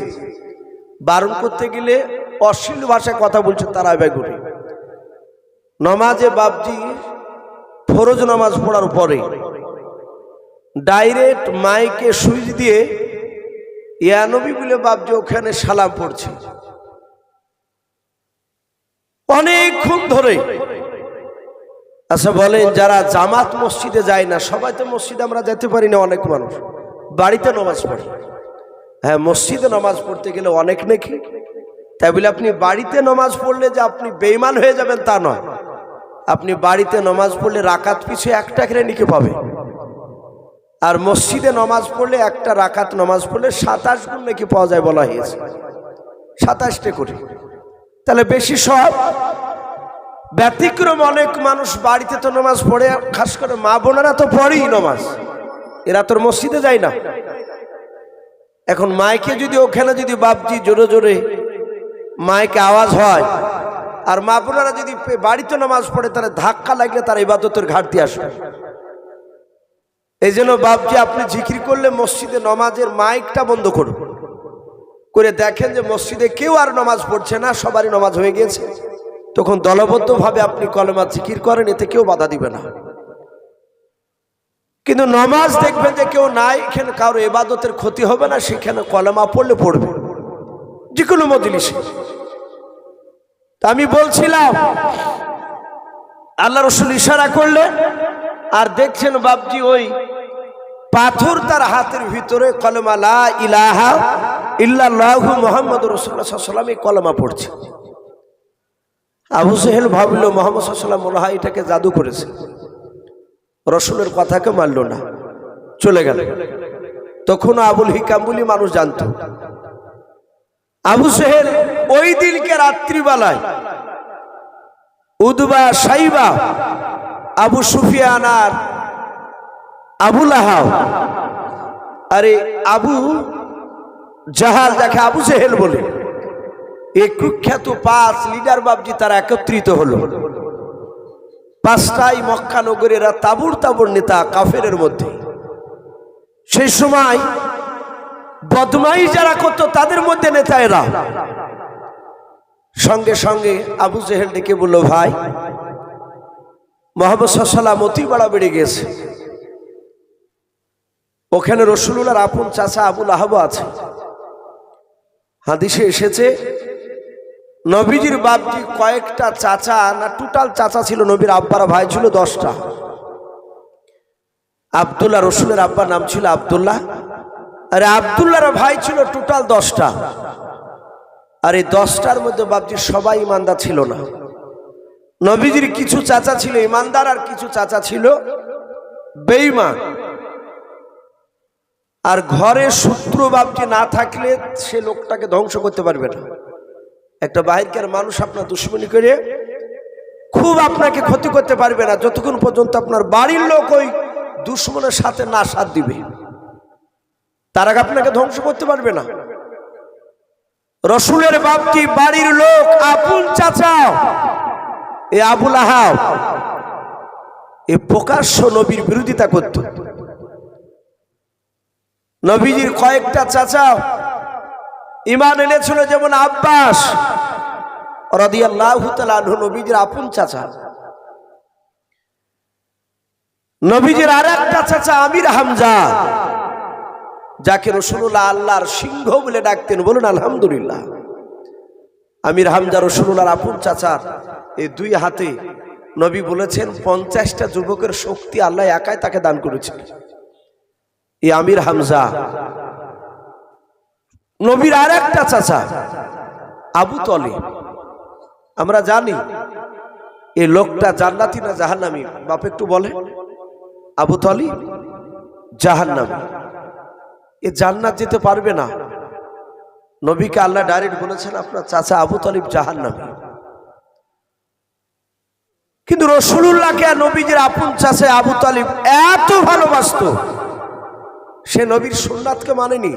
বারণ করতে গেলে অশ্লীল ভাষায় কথা বলছে তারা এবার করে। নামাজে বাপজি ফরজ নামাজ পড়ার পরে ডাইরেক্ট মাইকে সুইচ দিয়ে ইয়া নবী বলে বাপজি ওখানে সালাম পড়ছে অনেকক্ষণ ধরে। আচ্ছা বলেন, যারা জামাত মসজিদে যায় না, সবাই তো মসজিদে আমরা যেতে পারি না, অনেক মানুষ বাড়িতে নামাজ পড়ে। হ্যাঁ, মসজিদে নামাজ পড়তে গেলে অনেক নাকি তাই বলে আপনি বাড়িতে নামাজ পড়লে যে আপনি বেঈমান হয়ে যাবেন তা নয়। আপনি বাড়িতে নামাজ পড়লে রাকাত পিছু 1 টাকা করে নেকি পাবে, আর মসজিদে নামাজ পড়লে একটা রাকাত নামাজ পড়লে 27 গুণ নাকি পাওয়া যায় বলা হয়েছে, 27টা করে। তাহলে বেশি সব। ব্যতিক্রম অনেক মানুষ বাড়িতে তো নামাজ পড়ে, খাস করে মা বোনেরা তো পড়েই নামাজ, এরা তোর মসজিদে যায় না। এখন মাইকে যদি ওখানে যদি বাপজি জোরে জোরে মাইকে আওয়াজ হয়, আর মা বোনেরা যদি বাড়িতে নামাজ পড়ে, তাহলে ধাক্কা লাগলে তার ইবাদতের ঘাটতি আসবে। এই জন্য বাপজি আপনি জিকির করলে মসজিদে নামাজের মাইকটা বন্ধ করুন, করে দেখেন যে মসজিদে কেউ আর নামাজ পড়ছে না, সবারই নামাজ হয়ে গেছে, তখন দলবদ্ধভাবে আপনি কলেমা জিকির করেন, এতে কেউ বাধা দিবে না। কিন্তু নামাজ দেখবেন যে কেউ নাই, এখানে কারো ইবাদতের ক্ষতি হবে না, সেখানে কলেমা পড়লে পড়বে যে কোনো মজলিসে। আমি বলছিলাম আল্লাহ রাসূল ইশারা করলেন, আর দেখছেন বাপজি ওই পাথর তার হাতের ভিতরে কলেমা লা ইলাহা ইল্লাল্লাহু মুহাম্মাদুর রাসূলুল্লাহ সাল্লাল্লাহু আলাইহি ওয়াসাল্লাম এই কলেমা পড়ছে। আবু জেহেল ভাবল মুহাম্মদ সাল্লাল্লাহু আলাইহি ওয়াসাল্লাম মনে হয় এটাকে জাদু করেছে, রসুলের কথাকে মানল না, চলে গেল। তখন আবুল হিকাম বলি মানুষ জানত। আবু জেহেল ওই দিনকে রাত্রিবেলায় উদবা সাইবা আবু সুফিয়ান আর আবু লাহাব, আরে আবু জাহাল যাকে আবু জেহেল বলে, এই কুখ্যাত 5 লিডার বাপজি তারা একত্রিত হলো। 5টাই মক্কা নগরের তাবুর তাবুর নেতা কাফেরের মধ্যে। সেই সময় বদমাই যারা করতো তাদের মধ্যে নেতা এরা। সঙ্গে সঙ্গে আবু জেহেল ডেকে বলল, ভাই মুহাম্মদ সাল্লাল্লাহু আলাইহি ওয়াসাল্লাম অতি বড় বেড়ে গেছে, ওখানে রাসূলুল্লাহর আপন চাচা আবু লাহাব আছে। হাদিসে এসেছে নবীজির বাপজি কয়েকটা চাচা না, টোটাল চাচা ছিল, নবীর আব্বার ভাই ছিল 10টা। আব্দুল্লাহ, রসুলের আব্বার নাম ছিল আব্দুল্লাহ, আরে আব্দুল্লাহর ভাই ছিল টোটাল 10টা। আর এই 10টার মধ্যে বাপজি সবাই ইমানদার ছিল না। নবীজির কিছু চাচা ছিল ইমানদার, আর কিছু চাচা ছিল বেঈমান। আর ঘরে শত্রু বাপজি না থাকলে সে লোকটাকে ধ্বংস করতে পারবে না। একটা বাহিরকার মানুষ আপনার দুশ্মনী করে খুব আপনাকে ক্ষতি করতে পারবে না, যতক্ষণ পর্যন্ত আপনার বাড়ির লোক ওই দুশ্মনের সাথে না সাথ দিবে, তার আগে আপনাকে ধ্বংস করতে পারবে না। রসুলের বাপজি বাড়ির লোক আপন চাচা এ আবু লাহাব এ প্রকাশ্য নবীর বিরোধিতা করত। নবীজির কয়েকটা চাচা ঈমান এনেছিল, যেমন আব্বাস রাদিয়াল্লাহু তাআলা আনহু নবীজির আপন চাচা। নবীজির আরেকটা চাচা আমির হামজা, যাকে রাসূলুল্লাহ আল্লাহর সিংহ বলে ডাকতেন, বলুন আলহামদুলিল্লাহ। আমির হামজা রাসূলুল্লাহর আপন চাচা। এই 2 হাতে নবী বলেছেন 50টা যুবকের শক্তি আল্লাহ একাই তাকে দান করেছেন। এই আমির হামজা। নবীর আরেকটা চাচা আবু তলিব, আমরা জানি এই লোকটা জান্নাতি না জাহান্নামী, বাপ একটু বলে। আবু তলিব জাহান্নামী, এ জান্নাত যেতে পারবে না। নবীকে আল্লাহ ডাইরেক্ট বলেছেন আপনার চাচা আবু তলিব জাহান্নামী। কিন্তু রাসূলুল্লাহকে নবীজির আপন চাচা আবু তলিব এত ভালোবাসতো, সে নবীর সুন্নাতকে মানেনি,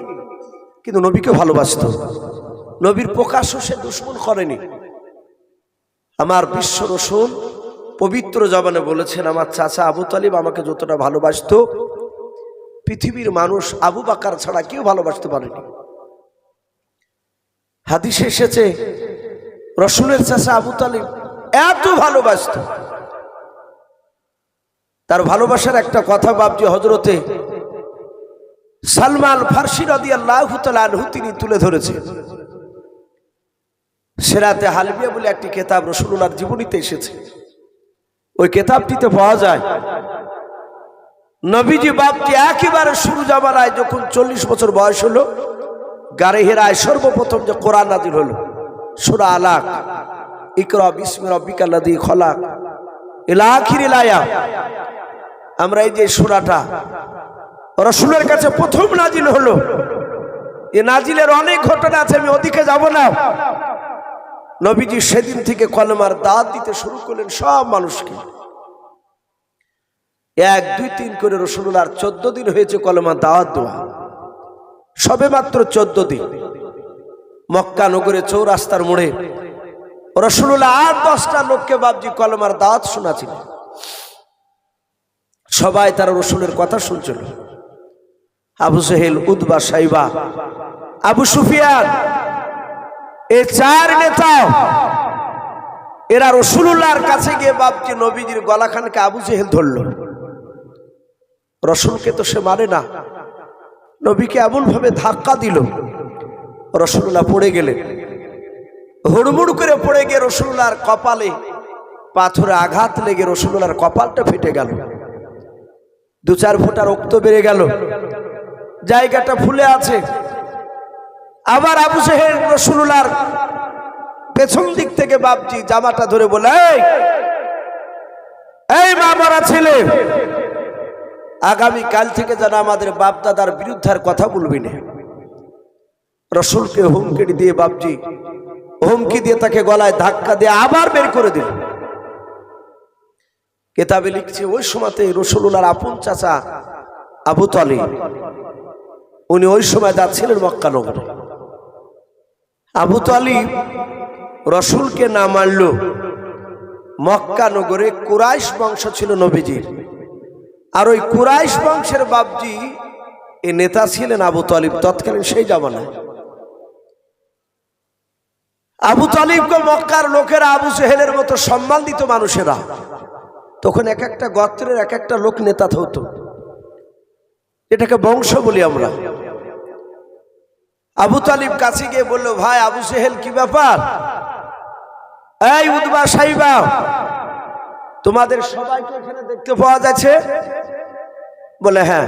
কিন্তু নবীকে ভালোবাসতো। নবীর প্রকাশ্য সে দুশমন করেনি। আমার বিশ্ব রাসূল পবিত্র জবানে বলেছেন, আমার চাচা আবু তালিব আমাকে যতটা ভালোবাসতো, পৃথিবীর মানুষ আবু বকর ছাড়া কেউ ভালোবাসতে পারেনি। হাদিসে এসেছে রাসূলের চাচা আবু তালিব এত ভালোবাসতো। তার ভালোবাসার একটা কথা বাপজি হযরতে সালমান ফারসি রাদিয়াল্লাহু তাআলা আনহু তিনি তুলে ধরেছেন। সিরাতে হালবিয়া বলে একটি কিতাব রাসূলুল্লাহর জীবনীতে এসেছে। ওই কিতাবটিতে পাওয়া যায় নবীজি বাপজি একেবারে শুরু জামানায় যখন 40 বছর বয়স হলো, গারে হেরায় সর্বপ্রথম যে কোরআন নাযিল হলো, সূরা আলাক, ইকরা বিসমি রাব্বিকাল্লাযী খলাক ইলা আখিরিল আয়া। আমরা এই যে সূরাটা রাসূলের কাছে প্রথম নাজিল হলো, এই নাজিলের অনেক ঘটনা আছে, আমি ওদিকে যাব না। নবীজি সেদিন থেকে কলেমার দাওয়াত দিতে শুরু করলেন সব মানুষকে। 1, 2, 3 করে রাসূলুল্লাহর 14 দিন হয়েছে কলেমার দাওয়াত দেওয়া, সবে মাত্র 14 দিন। মক্কা নগরে চৌরাস্তার মোড়ে রাসূলুল্লাহ 8-10টা লোককে বাবজি কলেমার দাওয়াত শোনাছিলেন। সবাই তারা রাসূলের কথা শুনছিল। আবু জেহেল, উতবা, সাইবা, আবু সুফিয়ান, এই 4 নেতা এরা রাসূলুল্লাহর কাছে গিয়ে বাবজি নবীজির গলাখানকে আবু জেহেল ধরল। রাসূলকে তো সে মানে না, নবীকে এমন ভাবে ধাক্কা দিল, রাসূলুল্লাহ পড়ে গেলেন। হুড়মুড় করে পড়ে গিয়ে রাসূলুল্লাহর কপালে পাথরে আঘাত লেগে রাসূলুল্লাহর কপালটা ফেটে গেল, 2-4 ফোঁটা রক্ত বেরিয়ে গেল, জায়গাটা ফুলে আছে। আবার আবু জেহেল রাসূলুল্লাহর পেছন দিক থেকে বাবজি জামাটা ধরে বলে, এই মা মরা ছেলে, আগামী কাল থেকে যেন আমাদের বাপ দাদার বিরুদ্ধে আর কথা বলবি না। রাসূলকে হুমকি দিয়ে বাবজি হুমকি দিয়ে তাকে গলায় ধাক্কা দিয়ে আবার বের করে দিল। কিতাবে লিখছে ওই সময়তে রাসূলুল্লাহর আপন চাচা আবু তালিব, উনি ওই সময় যাচ্ছিলেন মক্কা নগরে। আবু তালিব রাসূলকে না মারল, মক্কা নগরে কুরাইশ বংশ ছিল নবীজির, আর ওই কুরাইশ বংশের বাবজি এই নেতা ছিলেন আবু তালিব তৎকালীন সেই জামানায়। আবু তালিবকে মক্কার লোকেরা আবু জেহেলের মতো সম্মান দিত মানুষেরা। তখন এক একটা গোত্রের এক একটা লোক নেতা হতো, এটাকে বংশ বলি আমরা। আবু তালিব কাছে গিয়ে বলল, ভাই আবু জেহেল কি ব্যাপার? এই উতবা, সাইবা, তোমাদের সবাইকে এখানে দেখতে পাওয়া যাচ্ছে? বলে হ্যাঁ।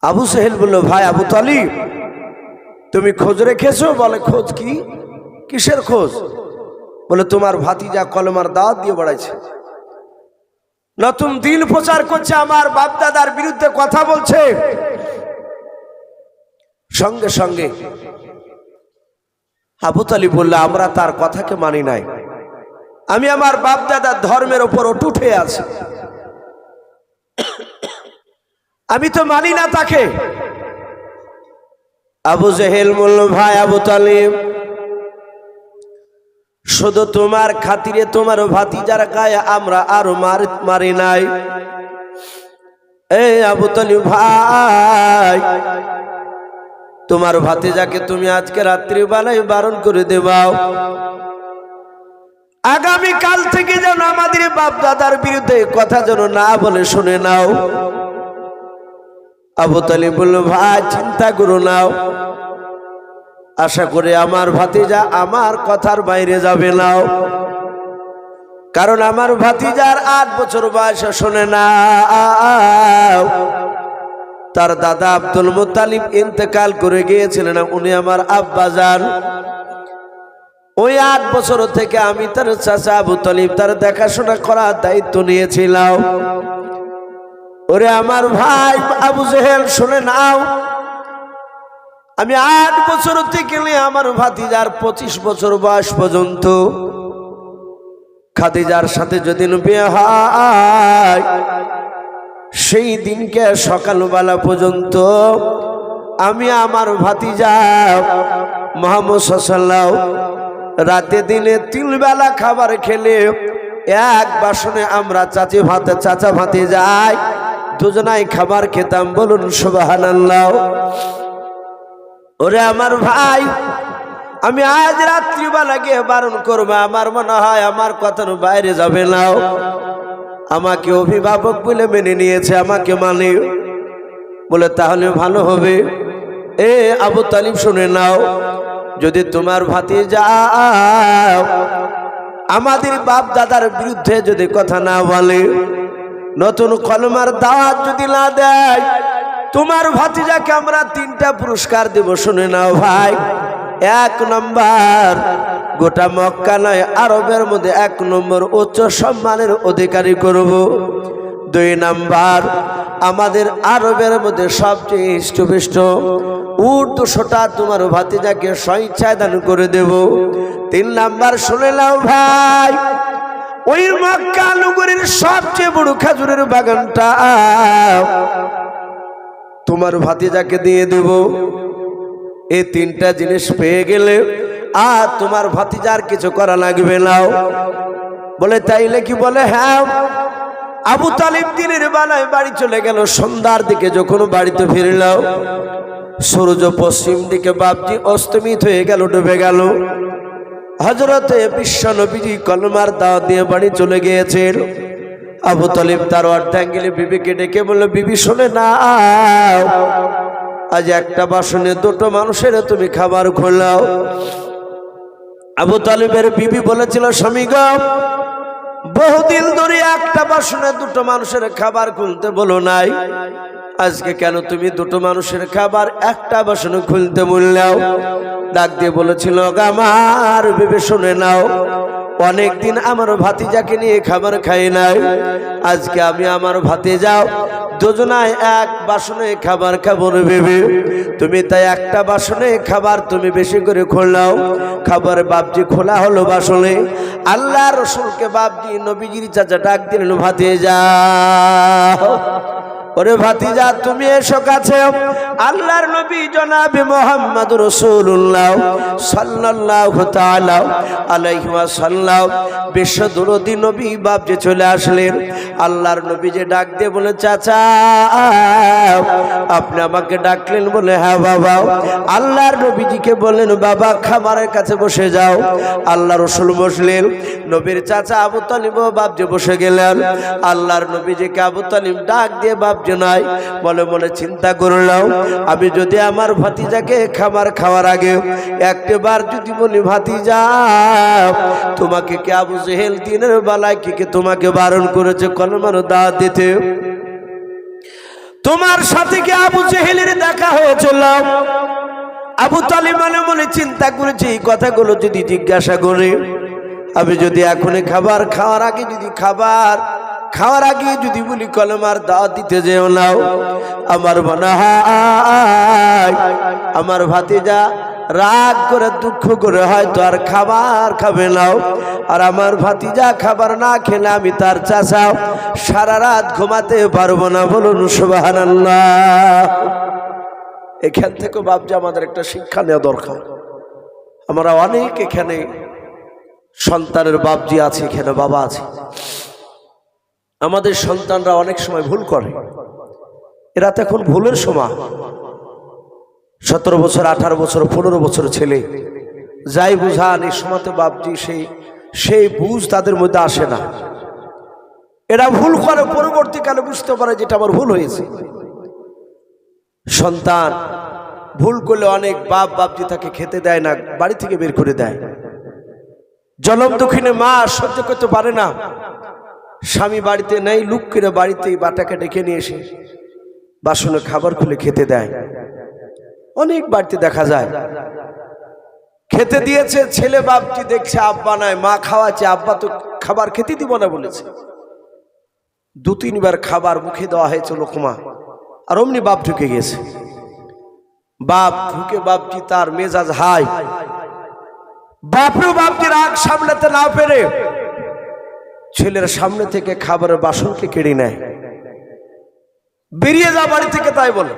আবু জেহেল বলল, ভাই আবু তালিব, তুমি খোঁজ রেখেছো? বলে খোঁজ কি? কিসের খোঁজ? বলে তোমার ভাতিজা কলেমার দাওয়াত দিয়ে বেড়াইছে, নতুন দিন প্রচার করছে, আমার বাপ দাদার বিরুদ্ধে কথা বলছে। সঙ্গে সঙ্গে আবু তালিব বলল, আমরা তার কথাকে মানি নাই, আমি আমার বাপ দাদার ধর্মের ওপর অটুট হয়ে আছি, আমি তো মানি না তাকে। আবু জেহেল বলল, ভাই আবু তালিব, শুধু তোমার খাতিরে তোমার ভাতিজার গায়ে আমরা আরো মারি নাই। এই আবু তালিব ভাই, তোমার ভাতিজাকে তুমি আজকে রাত্রি বেলায় বারণ করে দেবাও, আগামী কাল থেকে যেন আমাদের বাপ দাদার বিরুদ্ধে কথা যেন না বলে শুনে নাও। আবু তালিব বলল, ভাই চিন্তা করো নাও, আশা করে আমার ভাতিজা আমার কথার বাইরে যাবে নাও, কারণ আমার ভাতিজার 8 বছর বয়সে শোনে না তার দাদা আব্দুল মুত্তালিব ইন্তেকাল করে গিয়েছিলেন, উনি আমার আব্বা জান। ওই 8 বছর থেকে আমি তার চাচা আবু তালিব তার দেখাশোনা করার দায়িত্ব নিয়েছিলাম। ওরে আমার ভাই আবু জেহেল শুনে নাও, আমি 8 বছর থেকে আমার ভাতিজার 25 বছর বয়স পর্যন্ত খাদিজার সাথে যেদিন বিয়ে হয় সেই দিনকে সকালবেলা পর্যন্ত আমি আমার ভাতিজা মুহাম্মদ সাল্লাল্লাহু রাতে দিনে 3 বেলা খাবার খেলে এক বাসনে আমরা চাচা ভাতে যাই, দুজনাই খাবার খেতাম। বলুন সুবহানাল্লাহ। ওরে আমার ভাই, আমি আজ রাত্রিবেলা গিয়ে বারণ করবো, আমার মনে হয় আমার কথার বাইরে যাবে না। আমাকে অভিভাবক বলে মেনে নিয়েছে, আমাকে মানে। বলে তাহলে ভালো হবে। এ আবু তালিব শুনে নাও, যদি তোমার ভাতিজা আমাদের বাপ দাদার বিরুদ্ধে যদি কথা না বলে, নতুন কলমার দাওয়াত যদি না দেয়, তোমার ভাতিজাকে আমরা 3টা পুরস্কার দেব। শুনে নাও ভাই, এক নম্বর গোটা মক্কা নয় আরবের মধ্যে এক নম্বর উচ্চ সম্মানের অধিকারী করব। দুই নাম্বার আমাদের আরবের মধ্যে সবচেয়ে ইষ্টবিষ্ট উট 200টা তোমার ভাতিজাকে স্বেচ্ছায় দান করে দেব। তিন নাম্বার শুনে নাও ভাই, ওই মক্কা নগরীর সবচেয়ে বড় খেজুরের বাগানটা তোমার ভাতিজাকে দিয়ে দেব। এই তিনটা জিনিস পেয়ে গেলে আর তোমার ভাতিজার কিছু করা লাগবে না। বলে তাইলে কি? বলে হ্যাঁ। আবু তালিব দিনের বেলায় বাড়ি চলে গেল। সন্ধ্যার দিকে যখন বাড়িতে ফিরল, সূর্য পশ্চিম দিকে বাপজি অস্তমিত হয়ে গেল, ডুবে গেল। হযরতে বিশ্ব নবীজি কলমার দাওয়াত দিয়ে বাড়ি চলে গিয়েছেন। আবু তালিব তার অর্ধাঙ্গিনী বিবিকে ডেকে বলল, বিবি শোনে না, আজ একটা বাসনে দুটো মানুষের তুমি খাবার খোলাও। আবু তালিবের বিবি বলেছিল, স্বামী গো, বহুদিন ধরে একটা বাসনে দুটো মানুষের খাবার খুলতে বলো নাই, আজকে কেন তুমি দুটো মানুষের খাবার একটা বাসনে খুলতে বললাও? ডাক দিয়ে বলেছিল, আমার বিবি শুনে নাও, অনেকদিন আমার ভাতিজাকে নিয়ে খাবার খাই নাই, আজকে আমি আমার ভাতিজা দুজনায় এক বাসনে খাবার খাবো ভেবে তুমি তাই একটা বাসনে খাবার তুমি বেশি করে খোলাও। খাবার বাপজি খোলা হলো বাসনে। আল্লাহ রসুলকে বাপজি নবীজির চাচা ডাক দিলেন, ভাতিজা, ওরে ভাতিজা তুমি এসো কাছে। আল্লাহর নবী জনাবে মুহাম্মদ রাসূলুল্লাহ সাল্লাল্লাহু তাআলা আলাইহি ওয়াসাল্লাম বিশ্বদরদী নবী বাপজি চলে আসলেন। আল্লাহর নবী যে ডাক দিয়ে বলে, চাচা আপনি আমাকে ডাকলেন? বলে হ্যাঁ বাবা। আল্লাহর নবীজিকে বললেন, বাবা খাবারের কাছে বসে যাও। আল্লাহ রসুল বসলেন, নবীর চাচা আবু তালিব বাপজি বসে গেলেন। আল্লাহর নবীজিকে আবু তালিব ডাক দিয়ে বাপজি নাই বলে, মনে চিন্তা করলাম, আমি যদি আমার ভাতিজাকে খাবার খাওয়ার আগে একবার যদি বলি, ভাতিজা তোমাকে কে আবু জেহেল দিনের বেলায় কি তোমাকে বারণ করেছে কলমার দাওয়াত দিতে? তোমার সাথে কি আবু জেহেলের দেখা হয়েছিল? আবু তালিব মনে চিন্তা করেছে, এই কথাগুলো যদি জিজ্ঞাসা করে, আমি যদি এখনই খাবার খাওয়ার আগে যদি বলি কলমার দাওয়াত দিতে যেও নাও, আমার মনে হয় আমার ভাতিজা রাগ করে দুঃখ করে হয়তো আর খাবার খাবে নাও। আর আমার ভাতিজা খাবার না খেলে আমি তার চাচা সারা রাত ঘুমাতে পারবো না। বলুন সুবহানাল্লাহ। এখান থেকে বাপজি আমাদের একটা শিক্ষা নেওয়া দরকার। আমরা অনেক এখানে সন্তানের বাপজি আছে, এখানে বাবা আছে। আমাদের সন্তানরা অনেক সময় ভুল করে। এরা তো এখন ভুলের সময়। 17 বছর, 18 বছর, 15 বছর ছেলে যাই বুঝান, এই সময়তে বাপজি সেই বুঝ তাদের মধ্যে আসে না। এরা ভুল করে, পরবর্তীকালে বুঝতে পারে যেটা আমার ভুল হয়েছে। সন্তান ভুল করলে অনেক বাপজি তাকে খেতে দেয় না, বাড়ি থেকে বের করে দেয়। জনম দুঃখিনী মা সহ্য করতে পারে না, স্বামী বাড়িতে নেই, লুক করে বাড়িতেই বাটাকে ডেকে নিয়ে এসে বাসনে খাবার খুলে খেতে দেয়। অনেক বাড়িতে দেখা যায়। খেতে দিয়েছে, ছেলে বাপটি দেখছে আব্বা নাই, মা খাওয়াচ্ছে, আব্বা তো খাবার খেতে দিব না বলেছে। 2-3 বার খাবার মুখে দেওয়া হয়েছে লোকমা, আর অমনি বাপ ঢুকে গেছে। বাপ ঢুকে বাপটি তার মেজাজ হাই। বাপটি রাগ সামলাতে না পেরে ছেলের সামনে থেকে খাবারের বাসনকে কেড়ে নেয়। বেরিয়ে যা বাড়ি থেকে, তাই বলে।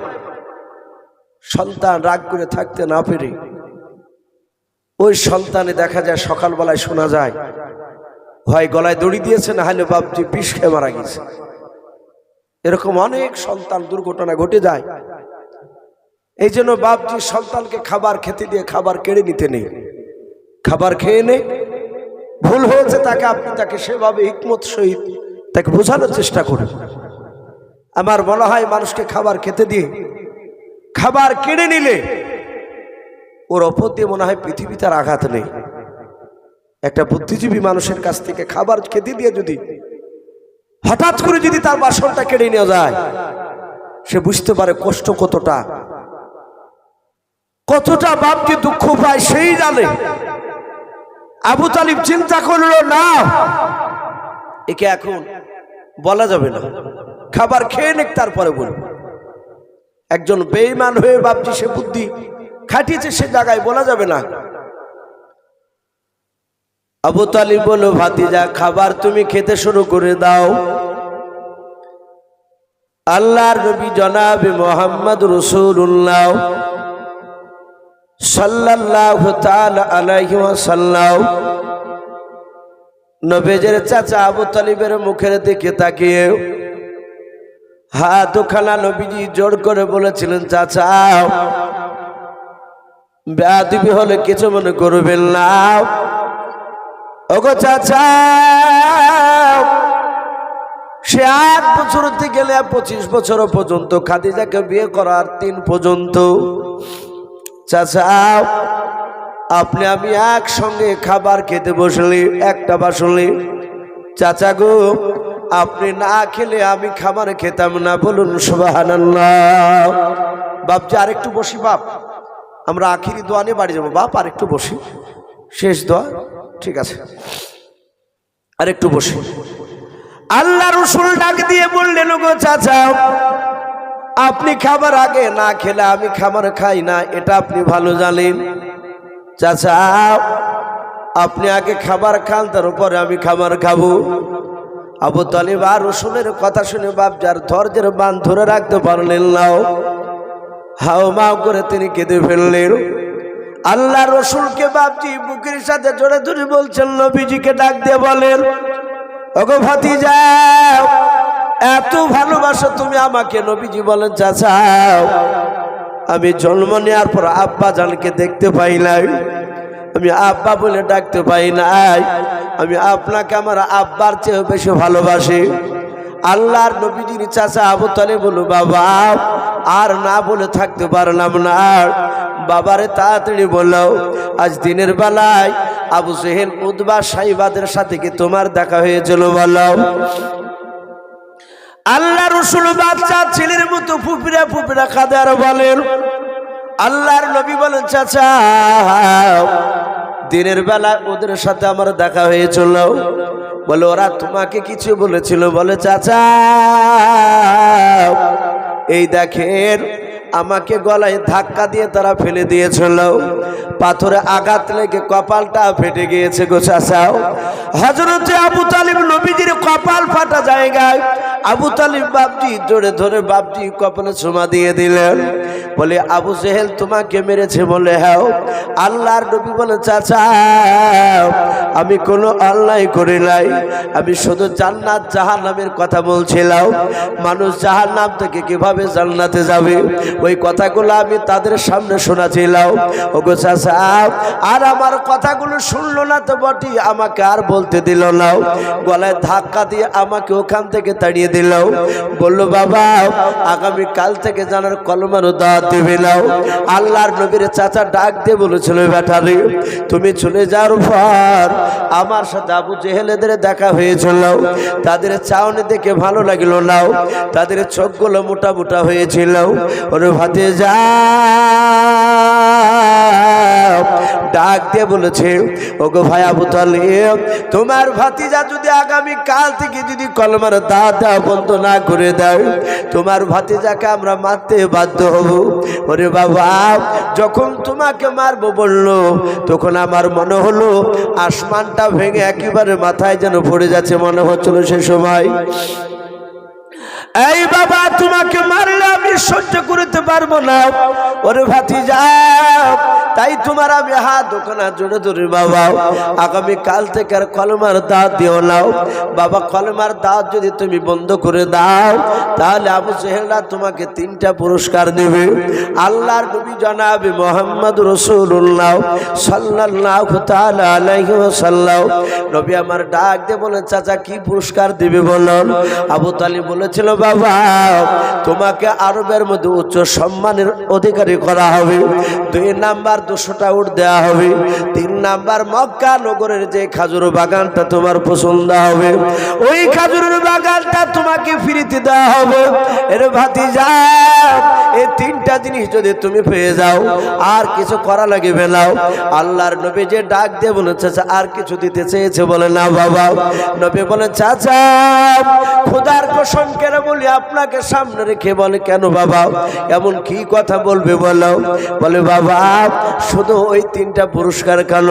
সন্তান রাগ করে থাকতে না পেরে ওই সন্তানে দেখা যায় সকালবেলায় শোনা যায় হয় গলায় দড়ি দিয়েছে, না হলে বাপজি বিষ খেয়ে মারা গেছে। এরকম অনেক সন্তান দুর্ঘটনা ঘটে যায়। এই জন্য বাপজি সন্তানকে খাবার খেতে দিয়ে খাবার কেড়ে নিতে নেই। খাবার খেয়ে নে, ভুল হয়েছে তাকে আপনি তাকে সেভাবে হিকমত সহিত তাকে বোঝানোর চেষ্টা করুন। আমার মনে হয় মানুষকে খাবার খেতে দিয়ে খাবার কেড়ে নিলে ওর ওপর দিয়ে মনে হয় পৃথিবীতে আর আঘাত নেই। একটা বুদ্ধিজীবী মানুষের কাছ থেকে খাবার খেতে দিয়ে যদি হঠাৎ করে যদি তার বাসনটা কেড়ে নেওয়া যায়, সে বুঝতে পারে কষ্ট কতটা। কতটা বাপজি দুঃখ পায় সেই জানে। আবু তালিব চিন্তা করলো না, একে এখন বলা যাবে না, খাবার খেয়ে নেক তারপরে বলবো। একজন বেঈমান হয়ে বাপজি সে বুদ্ধি খাটিয়েছে, সে জায়গায় বলা যাবে না। আবু তালিব বলল, ভাতিজা খাবার তুমি খেতে শুরু করে দাও। আল্লাহর নবী জনাবে মুহাম্মদ রাসূলুল্লাহ সাল্লাল্লাহু তাআলা আলাইহি ওয়াসাল্লাম নবীজের চাচা আবু তালিবের মুখের দিকে তাকিয়ে হাত খানা নবীজি জোর করে বলেছিলেন, চাচা বেয়াদবি হলে কিছু মনে করবেন না। ওগো চাচা, সে 8 বছর থেকে 25 বছর পর্যন্ত খাদিজাকে বিয়ে করার 3 পর্যন্ত চাচা আপনি আমি একসঙ্গে খাবার খেতে বসলে একটা বাসলে, চাচা গো আপনি না খেলে আমি খাবার খেতাম না, বলুন সুবহানাল্লাহ। বাপজি আরেকটু বসি বাপ, আমরা আখিরি দোয়া নিয়ে বাড়ি যাবো। বাপ আরেকটু বসি, শেষ দোয়া, ঠিক আছে আরেকটু বসি। আল্লাহ রাসূল ডাক দিয়ে বললেন, গো চাচা আপনি খাবার আগে না খেলে আমি খাবার খাই না, এটা আপনি ভালো জানেন। চাচা আপনি আগে খাবার খান, তার উপরে আমি খাবার খাবো। আবু তালিব আর রাসূলের কথা শুনে বাপ যার ধৈর্যের বাঁধ ধরে রাখতে পারলেন না, হাও মাও করে তিনি কেঁদে ফেললেন। আল্লাহ রাসূলকে বাপজি বুকের সাথে জড়ে ধরে বলছেন, নবীজিকে ডাক দিয়ে বলেন, ওগো ভাতিজা এত ভালোবাসো তুমি আমাকে। নবীজি বলেন, চাচা আমি জন্ম নেওয়ার পর আব্বা জানকে দেখতে পাই নাই, আমি আব্বা বলে ডাকতে পাই নাই, আমি আপনাকে আমার আব্বার চেয়ে বেশি ভালোবাসি। আল্লাহর নবীজির চাচা আবু তালিব বলল, বাবা আর না বলে থাকতে পারলাম না, বাবারে তাড়াতাড়ি বললো আজ দিনের বেলায় আবু জেহেল উতবা সাইবাদের সাথে কি তোমার দেখা হয়েছিল বলো। আল্লাহ রাসূল বাচ্চা ছেলের মতো ফুপিরা ফুপিরা কাঁদে আর বলেন, আল্লাহর নবী বলেন, চাচা দিনের বেলা ওদের সাথে আমার দেখা হয়েছিল। বলে ওরা তোমাকে কিছু বলেছিল? বলে চাচা এই দেখেন আমাকে গলায় ধাক্কা দিয়ে তারা ফেলে দিয়েছিল, পাথরে আঘাত লেগে কপালটা ফেটে গিয়েছে গো চাচা। হযরতে আবু তালিব নবীজির কপাল ফাটা জায়গায় আবু তালিব বাপজি জোরে ধরে বাপজি কপালে চুমা দিয়ে দিলেন। বলে আবু জেহেল তোমাকে মেরেছে? বলে হ্যাঁ। আল্লাহর নবী বলে, চাচা আমি কোনো অন্যায় করি নাই, আমি শুধু জান্নাত জাহান্নামের কথা বলছিলাম। মানুষ জাহান্নাম থেকে কিভাবে জান্নাতে যাবে ওই কথাগুলো আমি তাদের সামনে শোনাছিলাম। ওগো চাচা আর আমার কথাগুলো শুনলো না তো বটি, আমাকে আর বলতে দিল না, গলায় ধাক্কা দিয়ে আমাকে ওখান থেকে তাড়িয়ে দিল। বলল বাবা আগামী কাল থেকে জানার কলমার দাওয়াত দেবে না। আল্লাহর নবীর চাচা ডাক দিয়ে বলেছিল, বেটারে তুমি চলে যাওয়ার পর আমার সাথে আবু জেহেলেদের দেখা হয়েছিল, তাদের চাউনি দেখে ভালো লাগলো না, তাদের চোখগুলো মোটা মোটা হয়েছিল। ওরে ভাতিজা ডাক দিয়ে বলেছে, ওগো ভাই আবু তালিব তোমার ভাতিজা যদি আগামী কাল থেকে যদি কলমার দাওয়াত বন্ধ না করে দেয় তোমার ভাতিজাকে আমরা মারতে বাধ্য হব। ওরে বাবা যখন তোমাকে মারবো বললো তখন আমার মনে হলো আসমানটা ভেঙে একেবারে মাথায় যেন পড়ে যাচ্ছে, মনে হচ্ছিল সে সময়। এই বাবা তোমাকে মারলে আমি সহ্য করতে পারবো না। ওরে ভাতিজা তাই তোমার আমি হাত দোকানা জোরে ধরে বাবা আগামী কাল থেকে আর কলমার দাওয়াত দিও না। বাবা কলমার দাওয়াত যদি তুমি বন্ধ করে দাও তাহলে আবু জেহেলরা তোমাকে 3টা পুরস্কার দেবে। আল্লাহর নবী জনাবে মুহাম্মদ রাসূলুল্লাহ সাল্লাল্লাহু তাআলা আলাইহি ওয়াসাল্লাম নবী আমার ডাক দিয়ে বলে, চাচা কি পুরস্কার দিবে বলুন? আবু তালিব বলেছিল, বাবা তোমাকে আরবের মধ্যে উচ্চ সম্মানের অধিকারী করা হবে। 2 নাম্বার 200টা উট দেওয়া হবে। 3 নাম্বার মক্কা নগরের যে খাজুর বাগানটা তোমার পছন্দ হবে ওই খাজুরের বাগানটা তোমাকে ফ্রিতে দেওয়া হবে। এর ভাতিজা এই 3টা জিনিস যদি তুমি পেয়ে যাও আর কিছু করা লাগবে না। আল্লাহর নবী যে ডাক দিয়ে বলে চাচা আর কিছু দিতে চেয়েছে, বলে না বাবা। নবী বলে চাচা খোদার কসম করে বলি আপনাকে সামনে রেখে, বলে কেন বাবা এমন কি কথা বলবে বলো? বলে বাবা শুধু ওই 3টা পুরস্কার কেন,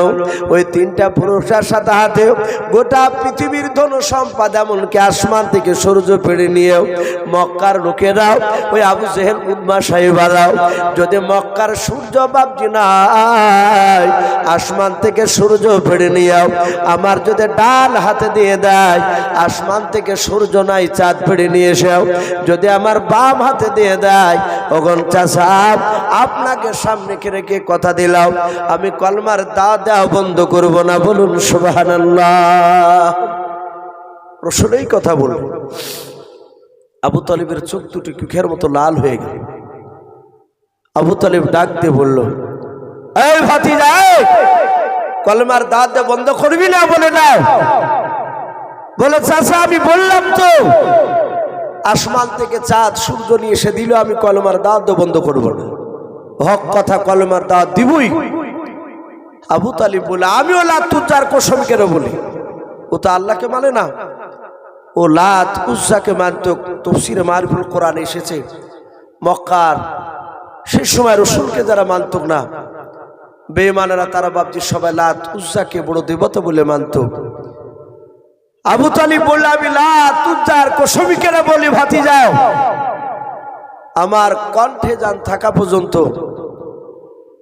ওই 3টা পুরস্কার সাথে হাতে গোটা পৃথিবীর ধন সম্পদ এমনকি আসমান থেকে সূর্য পেড়ে নিয়েও মক্কার লোকেরাও ওই আবু জেহেল উদ্মা সাহেবারাও যদি মক্কার সূর্য বাবজি নাই আসমান থেকে সূর্য পেড়ে নিয়েও আমার যদি ডান হাতে দিয়ে দেয় আসমান থেকে সূর্য নাই চাঁদ পেড়ে নিয়ে এসেও যদি আমার বাম হাতে দিয়ে দেয় ওগন চাচা আপনাকে সামনে রেখে কথা দিলাম আমি কলমার দাওয়াত দেওয়া বন্ধ করব না। বলুন সুবহানাল্লাহ। রসুলই কথা বলল। আবু তালিবের চোখ দুটি চোখের মতো লাল হয়ে গেল। আবু তালিব ডাক দিয়ে বলল, এই ভাতিজা কলমার দাওয়াত দেওয়া বন্ধ করবি না? বলে না। বলে চাচা আমি বললাম তো আসমান থেকে চাঁদ সূর্য নিয়ে এসে দিল আমি কলমার দাওয়াত দেওয়া বন্ধ করবো না। হক কথা কলমার দাওয়াত দিবই। আবু তালিব বলে আমিও লাত উজ্জার কসম করে বলি ও তো আল্লাহকে মানে না, ও লাত উজ্জাকে মানত। তাফসীরে মারিফুল কোরআন এসেছে মক্কার সেই সময় রসুলকে যারা মানত না বেঈমানেরা তারা বাবজি সবাই লাত উজ্জাকে বড় দেবতা বলে মানত। আবু তালিব বলল আমি লাত উজ্জার কসম করে বলি ভাতিজা আমার কণ্ঠে যান থাকা পর্যন্ত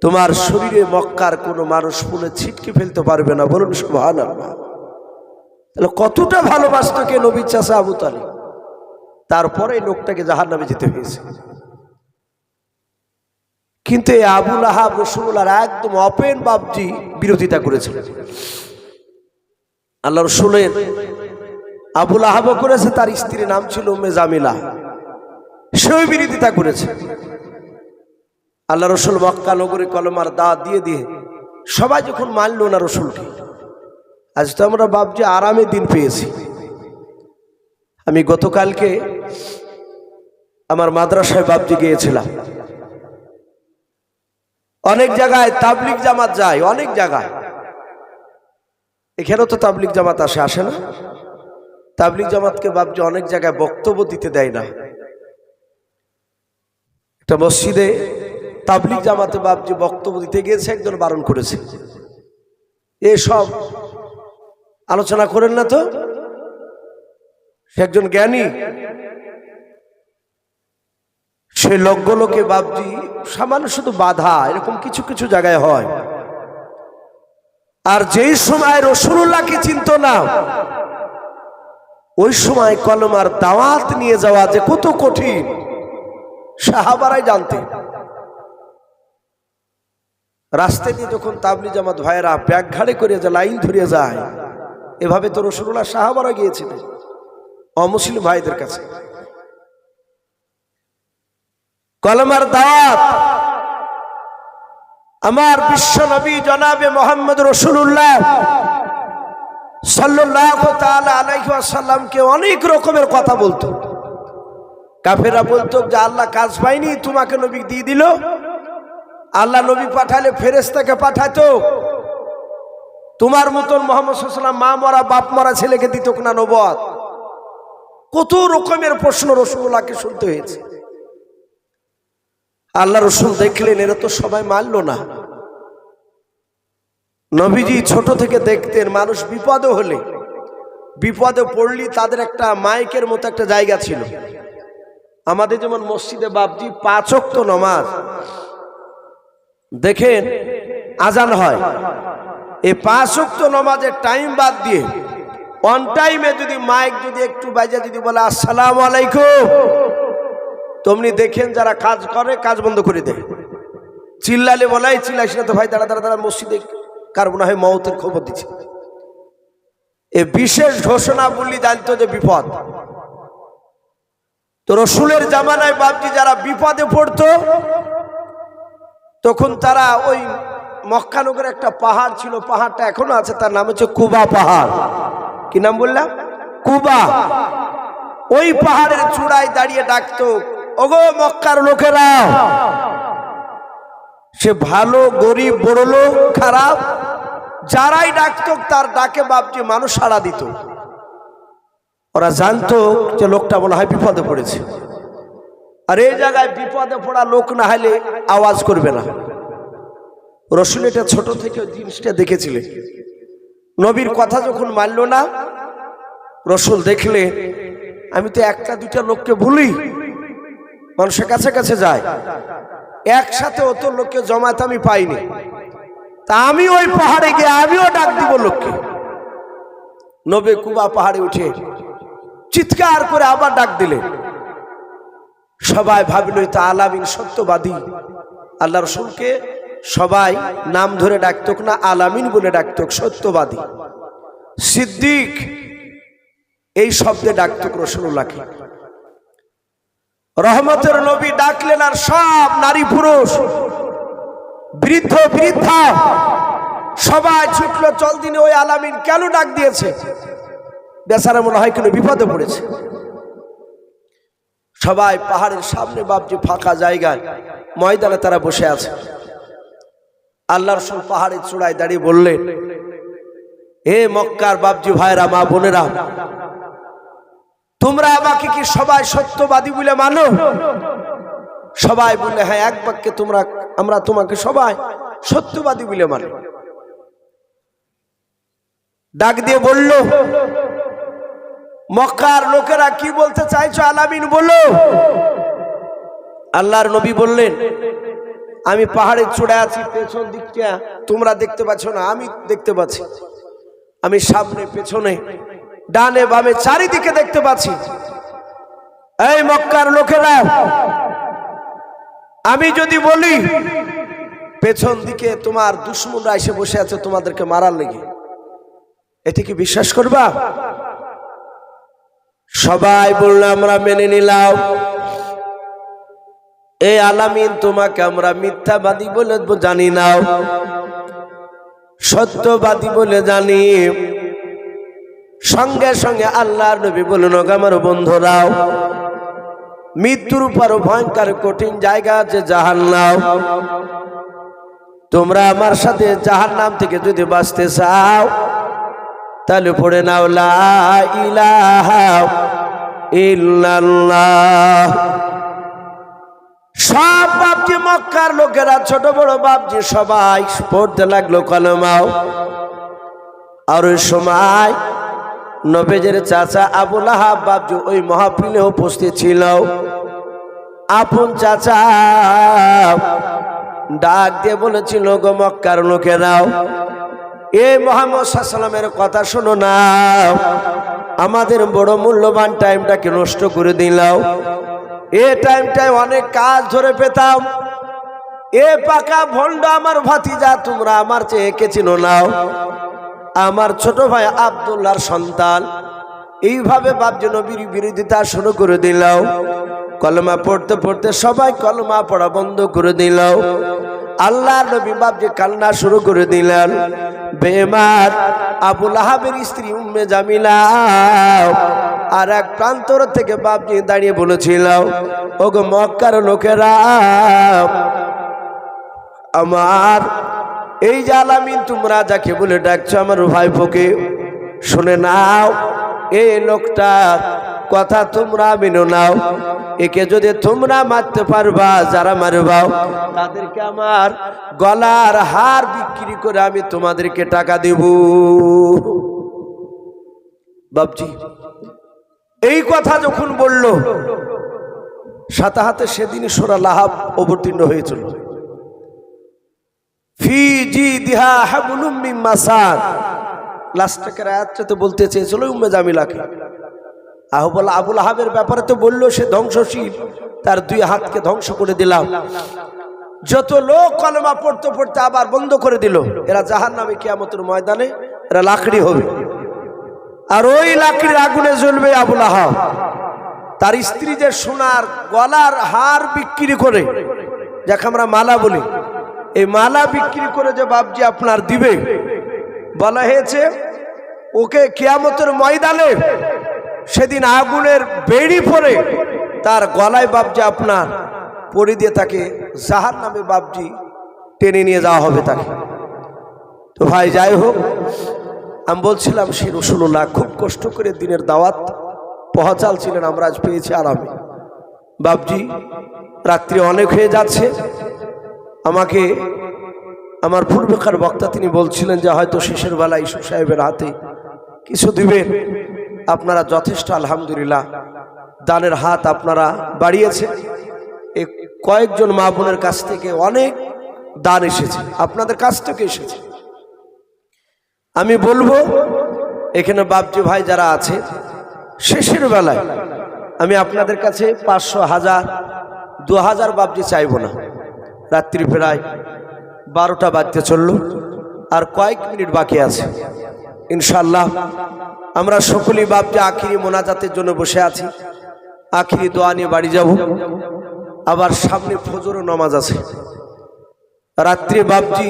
তোমার শরীরে মক্কার কোনো মানুষ ফুলে ছিটকে ফেলতে পারবে না। বলুন সুবহানাল্লাহ। তাহলে কতটা ভালোবাসতো কে নবী চাচা আবু তালিব। তারপরে লোকটাকে জাহান্নামে যেতে হয়েছে। কিন্তু এই আবু লাহাব রাসূলুল্লাহর একদম ওপেন বাবজি বিরোধিতা করেছিল। আল্লাহ রাসূলের আবু লাহাবও করেছে, তার স্ত্রীর নাম ছিল উম্মে জামিলা, সেও বিরোধিতা করেছে। আল্লাহ রসুল মক্কা নগরে কলমার দাওয়াত দিয়ে দিয়ে সবাই যখন মানল না রসুলকে, আজ তো আমরা বাবজি আরামে দিন পেয়েছি। আমি গতকালকে আমার মাদ্রাসায় বাবজি গিয়েছিলাম। অনেক জায়গায় তাবলিগ জামাত যায়, অনেক জায়গায়। এখানেও তো তাবলিগ জামাত আসে না? তাবলিগ জামাতকে বাবজি অনেক জায়গায় বক্তব্য দিতে দেয় না। একটা মসজিদে তাবলিগ জামাতে বাবজি বক্তব্য দিতে গিয়েছে, একজন বারণ করেছে এসব আলোচনা করেন না তো। সে একজন জ্ঞানী, সে লজ্ঞ লোকে বাবজি সামান্য শুধু বাধা এরকম কিছু কিছু জায়গায় হয়। আর যেই সময় রাসূলুল্লাহকে চিনত না ওই সময় কলমার দাওয়াত নিয়ে যাওয়া যে কত কঠিন সাহাবারাই জানতেন। রাস্তা দিয়ে যখন তাবলিগ জামাত ভাইয়েরা ব্যাগ ঘাড়ে করে যে লাইন ধরিয়ে যায়, এভাবে তো রাসূলুল্লাহ সাহাবারা গিয়েছিলেন অমুসলিম ভাইদের কাছে। কলমার দাওয়াত আমার বিশ্ব নবী জনাবে মুহাম্মদ রাসূলুল্লাহ সাল্লাল্লাহু তাআলা আলাইহি ওয়াসাল্লামকে অনেক রকমের কথা বলতো। কাফেররা বলতো যে আল্লাহ কাজ পায়নি, তোমাকে নবী দিয়ে দিল। আল্লাহ নবী পাঠালে ফেরেশতাকে পাঠাতো, তোমার মতন মুহাম্মদ সাল্লাল্লাহু আলাইহি ওয়াসাল্লাম মা মরা বাপ মরা ছেলেকে দিত না নবুয়ত। কত রকমের প্রশ্ন রাসূলুল্লাহকে শুনতে হয়েছে। আল্লাহ রসুল দেখলেন এরা তো সবাই মানল না। নবীজি ছোট থেকে দেখতেন মানুষ বিপদে হলে, বিপদে পড়লি তাদের একটা মাইকের মতো একটা জায়গা ছিল। আমাদের যেমন মসজিদে বাবজি 5 ওয়াক্ত নামাজ দেখেন আজান হয়, এই 5 ওয়াক্ত নামাজের টাইম বাদ দিয়ে অন টাইমে যদি মাইক যদি একটু বাজে যদি বলে আসসালামু আলাইকুম, তোমনি দেখেন যারা কাজ করে কাজ বন্ধ করে দেয়। চিল্লালে বলাই চিল্লাইস না তো ভাই, দাঁড়া দাঁড়া দাঁড়া, মসজিদে কার মনে হয় মওতের খবর দিচ্ছে। এ বিশেষ ঘোষণা বললি জানতো যে বিপদ। তো রসুলের জামানায় বাবজি যারা বিপদে পড়তো তখন তারা ওই মক্কা নগরে একটা পাহাড় ছিল, পাহাড়টা এখনো আছে, তার নাম হচ্ছে কুবা পাহাড়। কি নাম বললাম? কুবা। ওই পাহাড়ের চূড়ায় দাঁড়িয়ে ডাকতো, ওগো মক্কার লোকেরা। সে ভালো গরিব বড় লোক খারাপ যারাই ডাকতো তার ডাকে বাপজি মানুষ সাড়া দিত। ওরা জানতো যে লোকটা মনে হয় বিপদে পড়েছে, আর এই জায়গায় বিপদে পড়া লোক না হলে আওয়াজ করবে না। রসুল এটা ছোট থেকে জিনিসটা দেখেছিলেন। নবীর কথা যখন মানল না, রসুল দেখলে আমি তো একটা দুইটা লোককে ভুলি, মানুষের কাছে কাছে যায়, একসাথে অত লোককে জমাতে আমি পাইনি, তা আমি ওই পাহাড়ে গিয়ে আমিও ডাক দিব লোককে। নবী কুবা পাহাড়ে উঠে চিৎকার করে আবার ডাক দিলে। সবাই ভাবিল তা আলামিন সত্যবাদী। আল্লাহ রসুলকে সবাই নাম ধরে ডাকত না, আলামিন বলে ডাকত, সত্যবাদী, সিদ্দিক এই শব্দে ডাকত রাসূলুল্লাহকে। রহমতের নবী ডাকলেন আর সব নারী পুরুষ বৃদ্ধ বৃদ্ধা সবাই ছুটলো, চল দিনে ওই আলামিন কেন ডাক দিয়েছে, বেচারা মনে হয় কোনো বিপদে পড়েছে। সবাই পাহাড়ের সামনে বাপজি ফাঁকা জায়গায় ময়দানে তারা বসে আছে। আল্লাহ রাসূল পাহাড়ের চূড়ায় দাঁড়িয়ে বললেন, হে মক্কার বাপজি ভাইরা, মা বোনেরা, তোমরা আমাকে কি সবাই সত্যবাদী বলে মানো? সবাই বললে হ্যাঁ, এক বাক্যে আমরা তোমাকে সবাই সত্যবাদী বলে মানি। ডাক দিয়ে বলল, মক্কার লোকেরা কি বলতে চাইছো আলামিন বলো। আল্লাহর নবী বললেন, আমি পাহাড়ের চূড়ায় আছি, পেছন দিকটা তোমরা দেখতে পাচ্ছ না, আমি দেখতে পাচ্ছি। আমি সামনে পেছনে ডানে বামে চারিদিকে দেখতে পাচ্ছি। এই মক্কার লোকেরা, আমি যদি বলি পেছন দিকে তোমার দুশমনরা এসে বসে আছে তোমাদেরকে মারার লেগে, এটা কি বিশ্বাস করবা? সবাই বলল আমরা মেনে নিলাম। এই আলামিন তোমাকে আমরা মিথ্যাবাদী বলে জানি না, সত্যবাদী বলে জানি। সঙ্গে সঙ্গে আল্লাহর নবী বললেন, আমার বন্ধুরাও, মৃত্যুর উপর ভয়ঙ্কর কঠিন জায়গা আছে জাহান্নাম। তোমরা আমার সাথে জাহান্নাম থেকে যদি বাঁচতে চাও তাহলে পড়ে নাও লা ইলাহা ইল্লাল্লাহ। সব বাপজি মক্কার লোকেরা, ছোট বড় বাপজি সবাই পড়তে লাগলো কলমাও। আর ওই সময় নবীজির চাচা আবু লাহাব বাপজি ওই মাহফিলে উপস্থিত ছিল। আপন চাচা ডাক দিয়ে বলেছিল, গো মক্কার লোকেরাও, এই মুহাম্মদ সাল্লাল্লাহু আলাইহি ওয়াসাল্লামের কথা শোনো না, আমাদের বড় মূল্যবান টাইমটাকে নষ্ট করে দিলাও। এই টাইমটায় অনেক কাজ ধরে পেতাম। এ পাকা ভণ্ড আমার ভাতিজা, তোমরা আমার চেয়ে একে চিনো নাও, আমার ছোট ভাই আব্দুল্লাহর সন্তান। এইভাবে বাপজি নবীর বিরোধিতা শুরু করে দিলাও। কলমা পড়তে পড়তে সবাই কলমা পড়া বন্ধ করে দিল। আল্লাহর নবী বাপজি কান্না শুরু করে দিলেন। বেমার আবু লাহাবের স্ত্রী উম্মে জামিলা আর এক প্রান্তর থেকে বাপজি দাঁড়িয়ে বলেছিল, ওগো মক্কার লোকেরা, আমার এই যে আলামিন তোমরা যাকে বলে ডাকছো আমার ভাইপোকে, শুনে নাও, এই লোকটার কথা তোমরা মেনে নাও। একে যদি তোমরা মারতে পারবা, যারা মারবাও তাদেরকে আমার গলার হার বিক্রি করে আমি তোমাদেরকে টাকা দেব। বাপজি এই কথা যখন বলল, সাথে হাতে সেদিনই সূরা লাহাব অবতীর্ণ হয়েছিল। ফি জিদিহা হাবলুম মিন মাসাদ, লাস্টের আয়াতটা তো বলতে চেয়েছিল উম্মে জামিলাকে। আবু লাহাবের ব্যাপারে তো বললো সে ধ্বংসশীল, তার দুই হাতকে ধ্বংস করে দিলাম। যত লোক কলমা পড়তে পড়তে আবার বন্ধ করে দিল। এরা জাহান্নামে কিয়ামতের ময়দানে এরা লাকড়ি হবে, আর ওই লাকড়ির আগুনে জ্বলবে আবু লাহাব। তার স্ত্রী যে সোনার গলার হার বিক্রি করে, যাকে আমরা মালা বলি, এই মালা বিক্রি করে যে বাপজি আপনার দিবে, বলা হয়েছে ওকে কিয়ামতের ময়দানে সেদিন আগুনের বেড়ি পরে তার গলায় বাপজি আপনার পরি দিয়ে তাকে জাহান্নামে বাপজি টেনে নিয়ে যাওয়া হবে তাকে। তো ভাই যাই হোক, আমি বলছিলাম সেই রাসূলুল্লাহ খুব কষ্ট করে দিনের দাওয়াত পৌঁছালছিলেন, আমরা আজ পেয়েছি আরামে। বাপজি রাত্রি অনেক হয়ে যাচ্ছে, আমাকে আমার পূর্বেকার বক্তা তিনি বলছিলেন যে হয়তো শেষের বেলা ইসু সাহেবের হাতে কিছু দিবেন। আপনারা যথেষ্ট আলহামদুলিল্লাহ দানের হাত আপনারা বাড়িয়েছে। এই কয়েকজন মা বোনের কাছ থেকে অনেক দান এসেছে, আপনাদের কাছ থেকে এসেছে। আমি বলবো এখানে বাপজি ভাই যারা আছে, শেষের বেলায় আমি আপনাদের কাছে 500, 1000, 2000 বাপজি চাইব না। রাত্রি প্রায় 12টা বাজতে চলল, আর কয়েক মিনিট বাকি আছে। ইনশাআল্লাহ আমরা সকলেই বাপজি আখিরি মোনাজাতের জন্য বসে আছি, আখিরি দোয়া নিয়ে বাড়ি যাব। আবার সামনে ফজর নামাজ আছে। রাত্রি বাপজি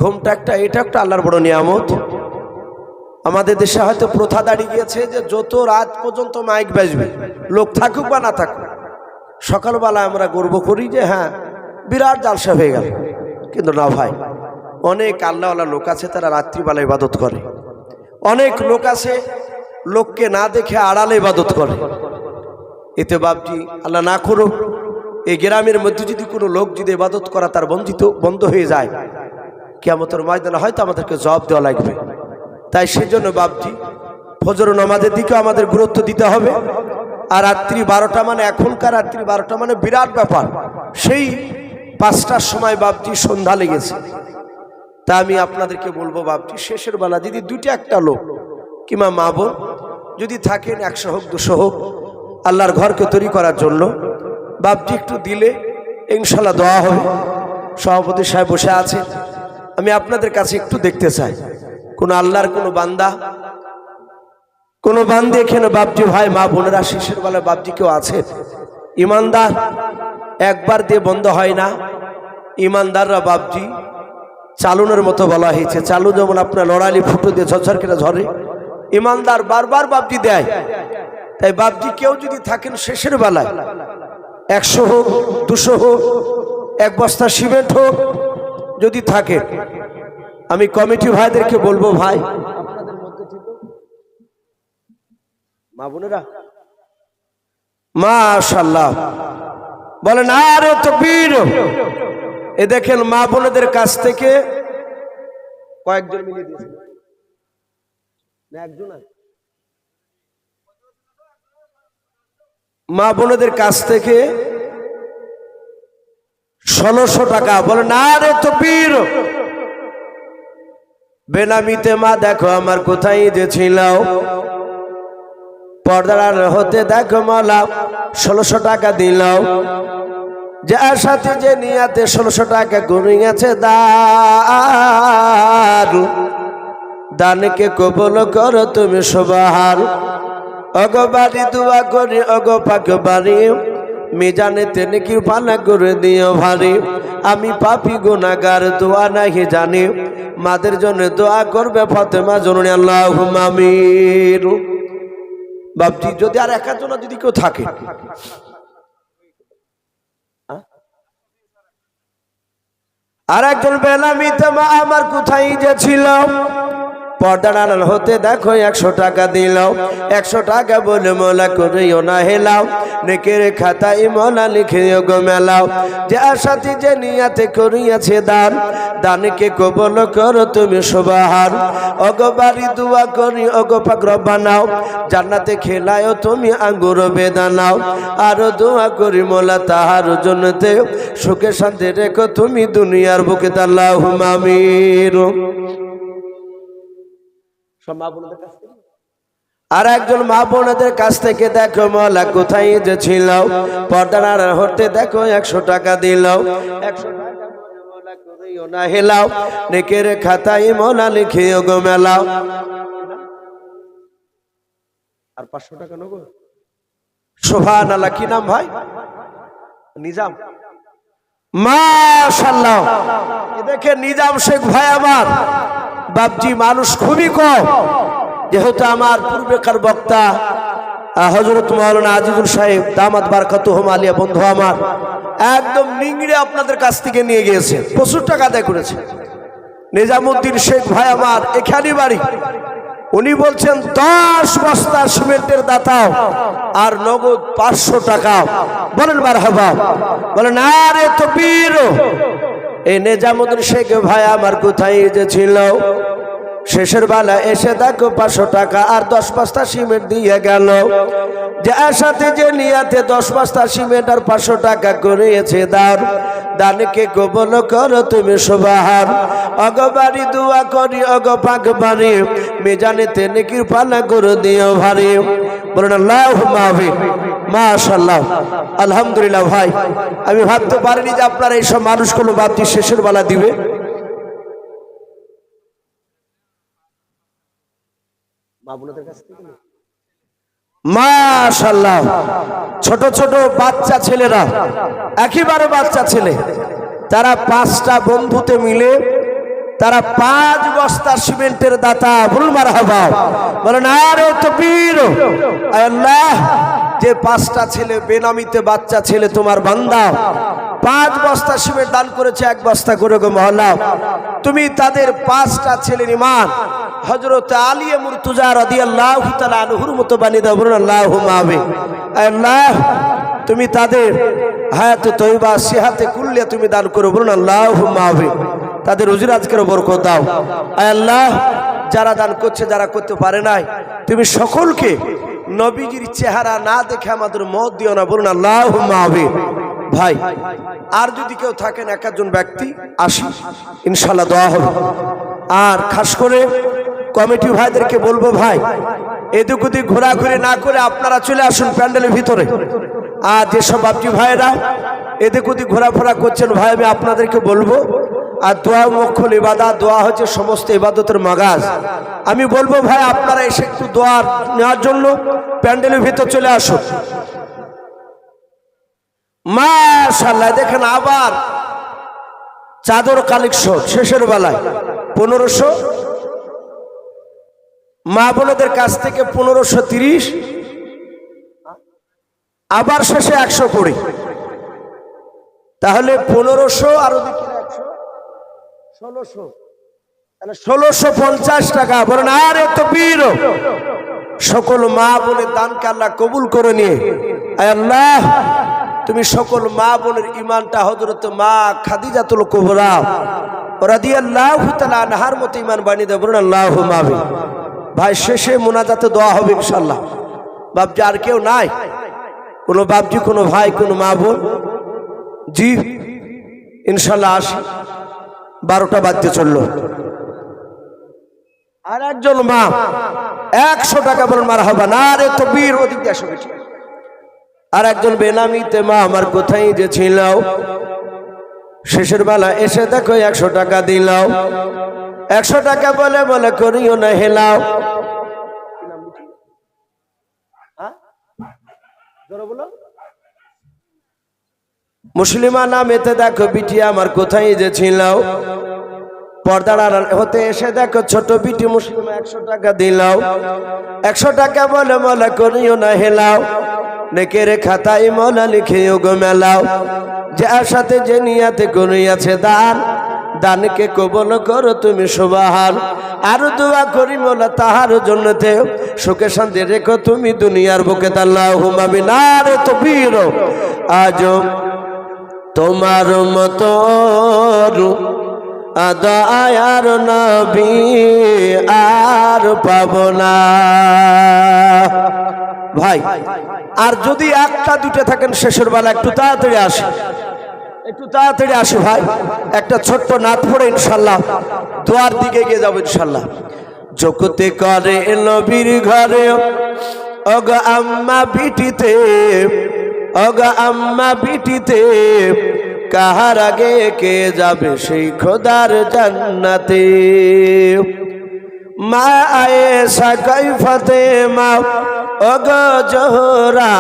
ঘুমটা এটা একটা আল্লাহর বড় নিয়ামত। আমাদের দেশে হয়তো প্রথা দাঁড়িয়ে গিয়েছে যে যত রাত পর্যন্ত মাইক বাজবে, লোক থাকুক বা না থাকুক, সকালবেলায় আমরা গর্ব করি যে হ্যাঁ বিরাট জালসা হয়ে গেল। কিন্তু না ভাই, অনেক আল্লাহওয়ালা লোক আছে তারা রাত্রিবেলা ইবাদত করে। অনেক লোক আছে লোককে না দেখে আড়ালে ইবাদত করে। এতে বাপজি আল্লাহ না করুক এই গ্রামের মধ্যে যদি কোনো লোক যদি ইবাদত করা তার বন্ধ হয়ে যায়, কিয়ামতের ময়দানে হয়তো আমাদেরকে জবাব দেওয়া লাগবে। তাই সেজন্য বাপজি ফজর নামাজের দিকেও আমাদের গুরুত্ব দিতে হবে। আর রাত্রি 12টা মানে এখনকার রাত্রি 12টা মানে বিরাট ব্যাপার। সেই 5টার সময় বাপজি সন্ধ্যা লেগেছে। তা আমি আপনাদেরকে বলবো বাপজি শেষের বেলা যদি 2টা একটা লোক কিংবা মা বোন যদি থাকেন 100 হোক 200 হোক আল্লাহর ঘরকে তৈরি করার জন্য বাপজি একটু দিলে ইনশাআল্লাহ দোয়া হবে। সভাপতি সাহেব বসে আছে, আমি আপনাদের কাছে একটু দেখতে চাই কোন আল্লাহর কোন বান্দে এখানে বাপজি ভাই মা বোনেরা শেষের বেলায় বাপজি কেউ আছে ইমানদার? একবার দিয়ে বন্ধ হয় না। ইমানদাররা বাপজি চালুনের মতো বলা হয়েছে। চালু যেমন আপনার লড়ালি ফুটো দিয়ে ঝরঝর করে ঝরে, ইমানদার বারবার বাপজি দেয়। তাই বাপজি কেউ যদি থাকেন শেষের বেলায় 100 হোক 200 হোক 1 বস্তা সিমেন্ট হোক যদি থাকে, আমি কমিটি ভাইদেরকে বলবো ভাই আপনাদের মধ্যে থেকে মা বোনেরা মাশাআল্লাহ বলেন আরে তাকবীর। এ দেখেন মা বোনদের কাছ থেকে কয়েকজন মিলিয়ে দিয়েছে না, একজন মা বোনদের কাছ থেকে 1600 টাকা। বলেন আরে তাকবীর। বেনামিতে মা দেখো আমার কোথায় যে ছিল, পর্দার হতে দেখো মালা 1600 টাকা দিল। যার সাথে যে নিয়াতে 1600 টাকা গড়িয়েছে দানকে কবুল করো তুমি সুবহান। অগো বাড়ি দোয়া করি অগো পাক বাড়ি, মিজানে তেনে কি পানা করে দিও ভারী। আমি পাপী গুনাহগার দোয়া নাহি জানি, মাদের জন্য দোয়া করবে ফাতেমা জননী আল্লাহুম্মা আমিন। বাপজি যদি আর একজন যদি কেউ থাকে, আর একজন বেনামিতে মা আমার কোথায় যে ছিল, পর্দার আড়াল হতে দেখো 100 টাকা দিল। 100 টাকা বলে মোলা করিও না হেলাও, নেকের খাতায় মোলা লিখিও গো মেলাও। যার সাথে যে নিয়াতে করিয়াছে দানকে কবুল করো তুমি সুবহান। ওগো বাড়ি দোয়া করি ওগো পাক রব্বানাও, জান্নাতে খেলায় তুমি আঙ্গুর বেদানাও। আরো দোয়া করি মোলা তাহার জন্যতে সুখে শান্তি রেখো তুমি দুনিয়ার বুকে আল্লাহুম্মা আমিন। আর একজন মা বোনদের কাছ থেকে দেখো মোলা কোথায় যে ছিল, পর্দার আড়াল হতে দেখো 100 টাকা দিল। 100 টাকা মোলা করিও না হেলাও, নেকের খাতায় মোলা লিখিও গো মেলাও। আর 500 টাকা নেবো। সুবহানাল্লাহ। কি নাম ভাই? নিজাম। মাশাআল্লাহ। দেখে নিজাম শেখ ভাই আমার বাপজি মানুষ খুবই কম, যেহেতু আমার পূর্বেকার বক্তা হযরত মাওলানা আজিজুল সাহেব দামাত বারাকাতুহুম আলিয়া বন্ধু আমার একদম নিংড়ে আপনাদের কাছ থেকে নিয়ে গিয়েছে, প্রচুর টাকা আদায় করেছে। নিজামুদ্দিন শেখ ভাই আমার এখানে বাড়ি, উনি বলছেন 10 বস্তা সিমেন্টের দাতাও আর নগদ 500 টাকা। বলেন মারহাবা, বলেন আরে তাকবীর। এই নিজামুদ্দিন শেখ ভাই আমার কোথায় যে ছিল, শেষের বেলা এসে দেখো 500 টাকা আর 10 বস্তা সিমেন্ট দিয়ে গেল। যে সাথে যে নিয়াতে 10 বস্তা সিমেন্ট আর 500 টাকা করেছে দান, দানকে কবুল করো তুমি সুবহান। অগবাড়ি দোয়া করি অগ পাক বাড়ি, মিজানেতে নেকির পাল্লা করে দিও ভারী। বলেন আল্লাহুম্মা আমিন। মাশাআল্লাহ, আলহামদুলিল্লাহ। ভাই আমি ভাবতে পারিনি যে আপনারা এইসব মানুষগুলো বাপজি শেষের বেলা দিবে। মাশাআল্লাহ, ছোট ছোট বাচ্চা ছেলেরা, একেবারে বাচ্চা ছেলে, তারা 5টা বন্ধুতে মিলে তারা 5 বস্তা সিমেন্টের দাতা। বলুন মারহাবা, বলেন আরে তাকবীর। আল্লাহ, যে 5টা ছেলে বেনামিতে বাচ্চা ছেলে তোমার বান্দা 5 বস্তা সিমেন্ট দান করেছে, 1 বস্তা করে গো মওলা, তুমি তাদের 5টা ছেলের ঈমান হযরত আলী মুর্তজা রাদিয়াল্লাহু তাআলা আনহুর মতো বানিয়ে দাও। বলুন আল্লাহুম্মা আমিন। আল্লাহ, তুমি তাদের হায়াতে তয়্যিবা সিহাতে কুল্লিয়া তুমি দান করো। বলুন আল্লাহুম্মা আমিন। তাদের রুজি রাজকের বরকত দাও। আল্লাহ, যারা দান করছে, যারা করতে পারে নাই, তুমি সকলকে নবীজির চেহারা না দেখে আমাদের মত দিও না। বলুন আল্লাহুম্মা আমিন। ভাই আর যদি কেউ থাকেন, 1 ব্যক্তি আসি, ইনশাআল্লাহ দোয়া হবে। আর খাস করে কমিটি ভাইদেরকে বলবো, ভাই এদিক ওদিক ঘোরাঘুরি না করে আপনারা চলে আসুন প্যান্ডেলের ভিতরে। আর যেসব বাপজি ভাইরা এদিক ওদিক ঘোরাফেরা করছেন, ভাই আমি আপনাদেরকে বলবো, আর দোয়া মুখ্য ইবাদত, দোয়া হচ্ছে সমস্ত ইবাদতের মাগাজ। আমি বলবো ভাই আপনারা এসে একটু দোয়া নেওয়ার জন্য প্যান্ডেলের ভিতর চলে আসুন। মাশাআল্লাহ, দেখেন আবার চাদর কালেকশন শেষের বেলায় 1500, মা বোনদের কাছ থেকে 1530, আবার শেষে 100 করে, তাহলে 1500 আর ওদিকে 100, 1650 টাকা। বলেন আরে তাকবীর। সকল মা বোনের দানকে আল্লাহ কবুল করে নিয়ে, আল্লাহ তুমি সকল মা বোনের ঈমানটা হযরত মা খাদিজাতুল কুবরা রাদিয়াল্লাহু তাআলা আনহার মতো ঈমান বানিয়ে দাও। বলুন আল্লাহুম্মা আমিন। ভাই শেষে মুনাজাতে দোয়া হবে ইনশাআল্লাহ। বাপজি আর কেউ নাই? কোনো বাপজি, কোনো ভাই, কোনো মা বোন? জি ইনশাআল্লাহ আসি। 12টা বাজতে চললো। আর একজন মা 100 টাকা। বলুন মারহাবা, না রে তাকবীর। ওদিক দিয়ে আসো বেটি। আর একজন বেনামিতে মা আমার কোথায় যে ছিল, শেষের বেলা এসে দেখো 100 টাকা দিলাও। 100 টাকা বলে বলে করিও না হেলাও। মুসলিমা নামেতে দেখো বিটি আমার কোথায় যে ছিল, পর্দার আড়াল হতে এসে দেখো ছোট বিটি মুসলিমা 100 টাকা দিলাও। 100 টাকা বলে বলে করিও না হেলাও। নেকের খাতায় মৌলা লিখেও গো মেলাও। যার সাথে যে নিয়াতে করিয়াছে দান, দানকে কবুল করো তুমি সুবহান। আর দোয়া করি মোলা তাহার জন্যতে সুখে শান্তি রেখো তুমি দুনিয়ার বুকে। আল্লাহুম্মা আমিন। আরে তাকবীর। আজ তোমার মতো দয়ার নবী আর পাবো না। ভাই আর যদি 1টা 2টা থাকেন শেষের বেলা একটু তাড়াতাড়ি আসে, একটু তাড়াতাড়ি আসে ভাই। একটা ছোট্ট নাত পড়ে ইনশাআল্লাহ দোয়ার দিকে এগিয়ে যাবো ইনশাআল্লাহ। জগতে করে নবীর ঘরে অগ আম্মা বিটিতে, অগ আম্মা বিটিতে, কাহার আগে কে যাবে সেই খোদার জান্নাতে। মা আয়েশা কই ফাতেমা অগ জোহরা,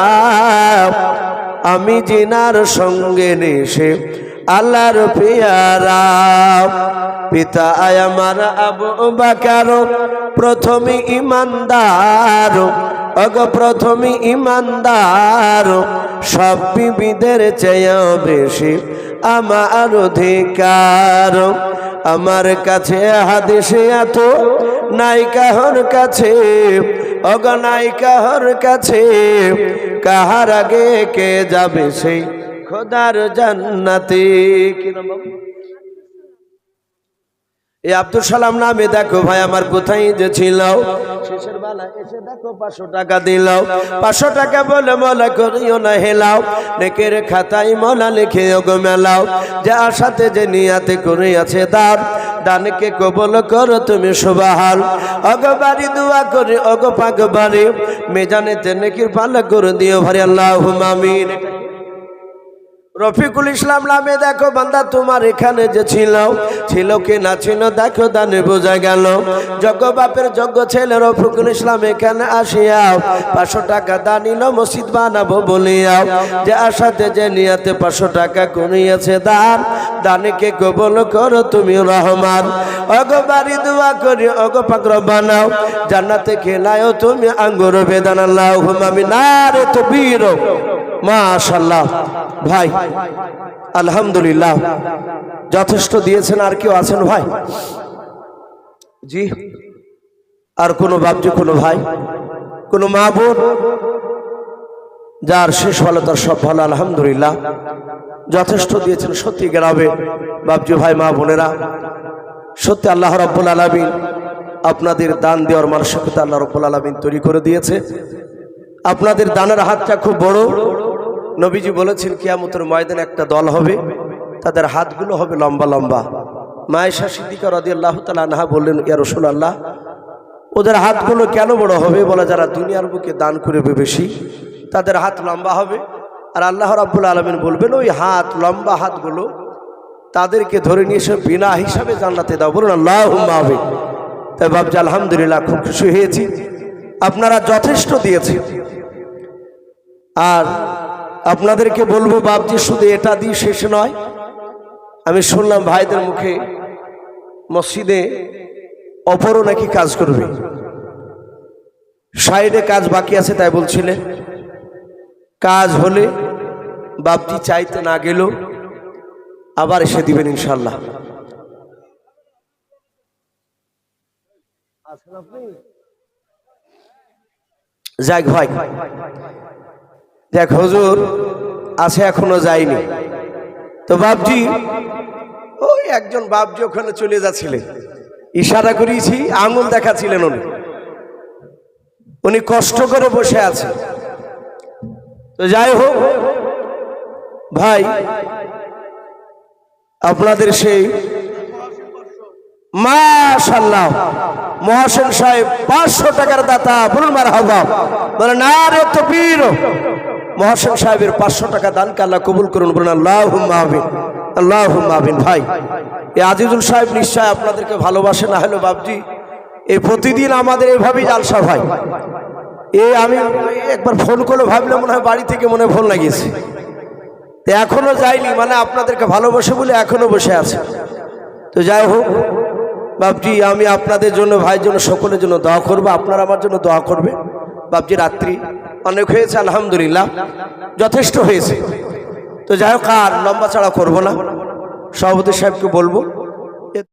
আমি জিনার সঙ্গে নেশে আল্লাহর পিয়ারা পিতা আমার আবু বকর প্রথম ইমানদার প্রথম ইমানদার সব বিবিদের চেয়েও বেশি আমার অধিকার আমার কাছে হাদিসে এত নাই কাহর কাছে নাই কাহর কাছে কাহার আগে কে যাবে সেই খোদার জান্নাতে। কি নাম এই আব্দুল সালাম নামে দেখো ভাই আমার কোথায় যে ছিল শেষের বেলা এসে দেখো 500 টাকা দিল 500 টাকা বলে মলা করিও না হেলাও নেকের খাতায় মলা লিখে ওগো মেলাও যে আশাতে যে নিয়াতে করে আছে দান দানকে কবুল করো তুমি সুবহান ওগো বাড়ি দোয়া করে ওগো পাক বাড়ি মেজানেতে নেকির পালা করে দিও ভাই আল্লাহুম্মা আমিন। রফিকুল ইসলাম নামে দেখো বান্দা তোমার এখানে যে ছিল কি না ছিল দেখো দানে বোঝা গেল যজ্ঞ বাপের যজ্ঞ ছেলে রফিকুল ইসলাম এখানে আসিয়া 500 টাকা দানিল মসজিদ বানাবো বলিয়া যে আশাতে যে নিয়াতে 500 টাকা করিয়াছে দান দানকে কবুল করো তুমি রহমান ওগো বাড়ি দোয়া করি ওগো পাক বানাও জান্নাতে খেলায়ও তুমি আঙ্গুর বেদান আল্লাহুম্মা আমিন। নারে তাকবীর মাশাআল্লাহ ভাই আলহামদুলিল্লাহ যথেষ্ট দিয়েছেন। আর কেউ আছেন ভাই? জি আর কোনো বাপজি কোনো ভাই কোনো মা বোন যার শেষ ভালো তার সব ভালো আলহামদুলিল্লাহ যথেষ্ট দিয়েছেন। সত্যি গ্রামে বাপজি ভাই মা বোনেরা সত্যি আল্লাহ রাব্বুল আলামিন আপনাদের দান দেওয়ার মানসিকতা আল্লাহ রাব্বুল আলামিন তৈরি করে দিয়েছে। আপনাদের দানের হাতটা খুব বড়। নবীজি বলেছেন কিয়ামতের ময়দানে একটা দল হবে তাদের হাতগুলো হবে লম্বা লম্বা। মা আয়েশা সিদ্দিকা রাদিয়াল্লাহু তাআলা আনহা বললেন ইয়া রাসূলুল্লাহ ওদের হাতগুলো কেন বড় হবে? বলে যারা দুনিয়ার বুকে দান করবে বেশি তাদের হাত লম্বা হবে আর আল্লাহ রাব্বুল আলামিন বলবেন ওই হাত লম্বা হাতগুলো তাদেরকে ধরে নিয়ে এসে বিনা হিসাবে জান্নাতে দাও। বলুন আল্লাহুম্মা আমিন। তাই বাপজি আলহামদুলিল্লাহ খুব খুশি হয়েছি আপনারা যথেষ্ট দিয়েছেন। আর আপনাদেরকে বলবো বাপজি শুধু এটা দিয়ে শেষ নয়। আমি শুনলাম ভাইদের মুখে মসজিদে অপরও নাকি কাজ করবে, সাইডে কাজ বাকি আছে তাই বলছিলেন। কাজ হলে বাপজি চাইতে না গেল আবার এসে দিবেন ইনশাল্লাহ। যাক ভাই দেখ হুজুর আছে এখনো যায়নি তো বাপজি ওই একজন বাপজি ওখানে চলে যাচ্ছিলেন ইশারা করেছি আঙুল দেখাচ্ছিলেন উনি কষ্ট করে বসে আছে। তো যাই হোক ভাই আপনাদের সেই মাশাআল্লাহ মহসিন সাহেব 500 টাকার দাতা বলুন মারহাবা বলেন নারে তাকবীর। মহসিন সাহেবের 500 টাকা দানকে আল্লাহ কবুল করুন বলুন আল্লাহুম্মা আমিন আল্লাহুম্মা আমিন। ভাই এই আজিজুল সাহেব নিশ্চয় আপনাদেরকে ভালোবাসে না হলো বাপজি এই প্রতিদিন আমাদের এইভাবেই জালসা ভাই। আমি একবার ফোন করে ভাবলে মনে হয় বাড়ি থেকে মনে ফোন লাগিয়েছে তো এখনো যায়নি মানে আপনাদেরকে ভালোবাসে বলে এখনো বসে আছে। তো যাই হোক বাপজি আমি আপনাদের জন্য ভাইয়ের জন্য সকলের জন্য দোয়া করবো, আপনারা আমার জন্য দোয়া করবে। বাপজি রাত্রি অনেক হয়েছে আলহামদুলিল্লাহ যথেষ্ট হয়েছে। তো যাই হোক আর লম্বা ছাড়া করবো না, সভাপতি সাহেবকে বলবো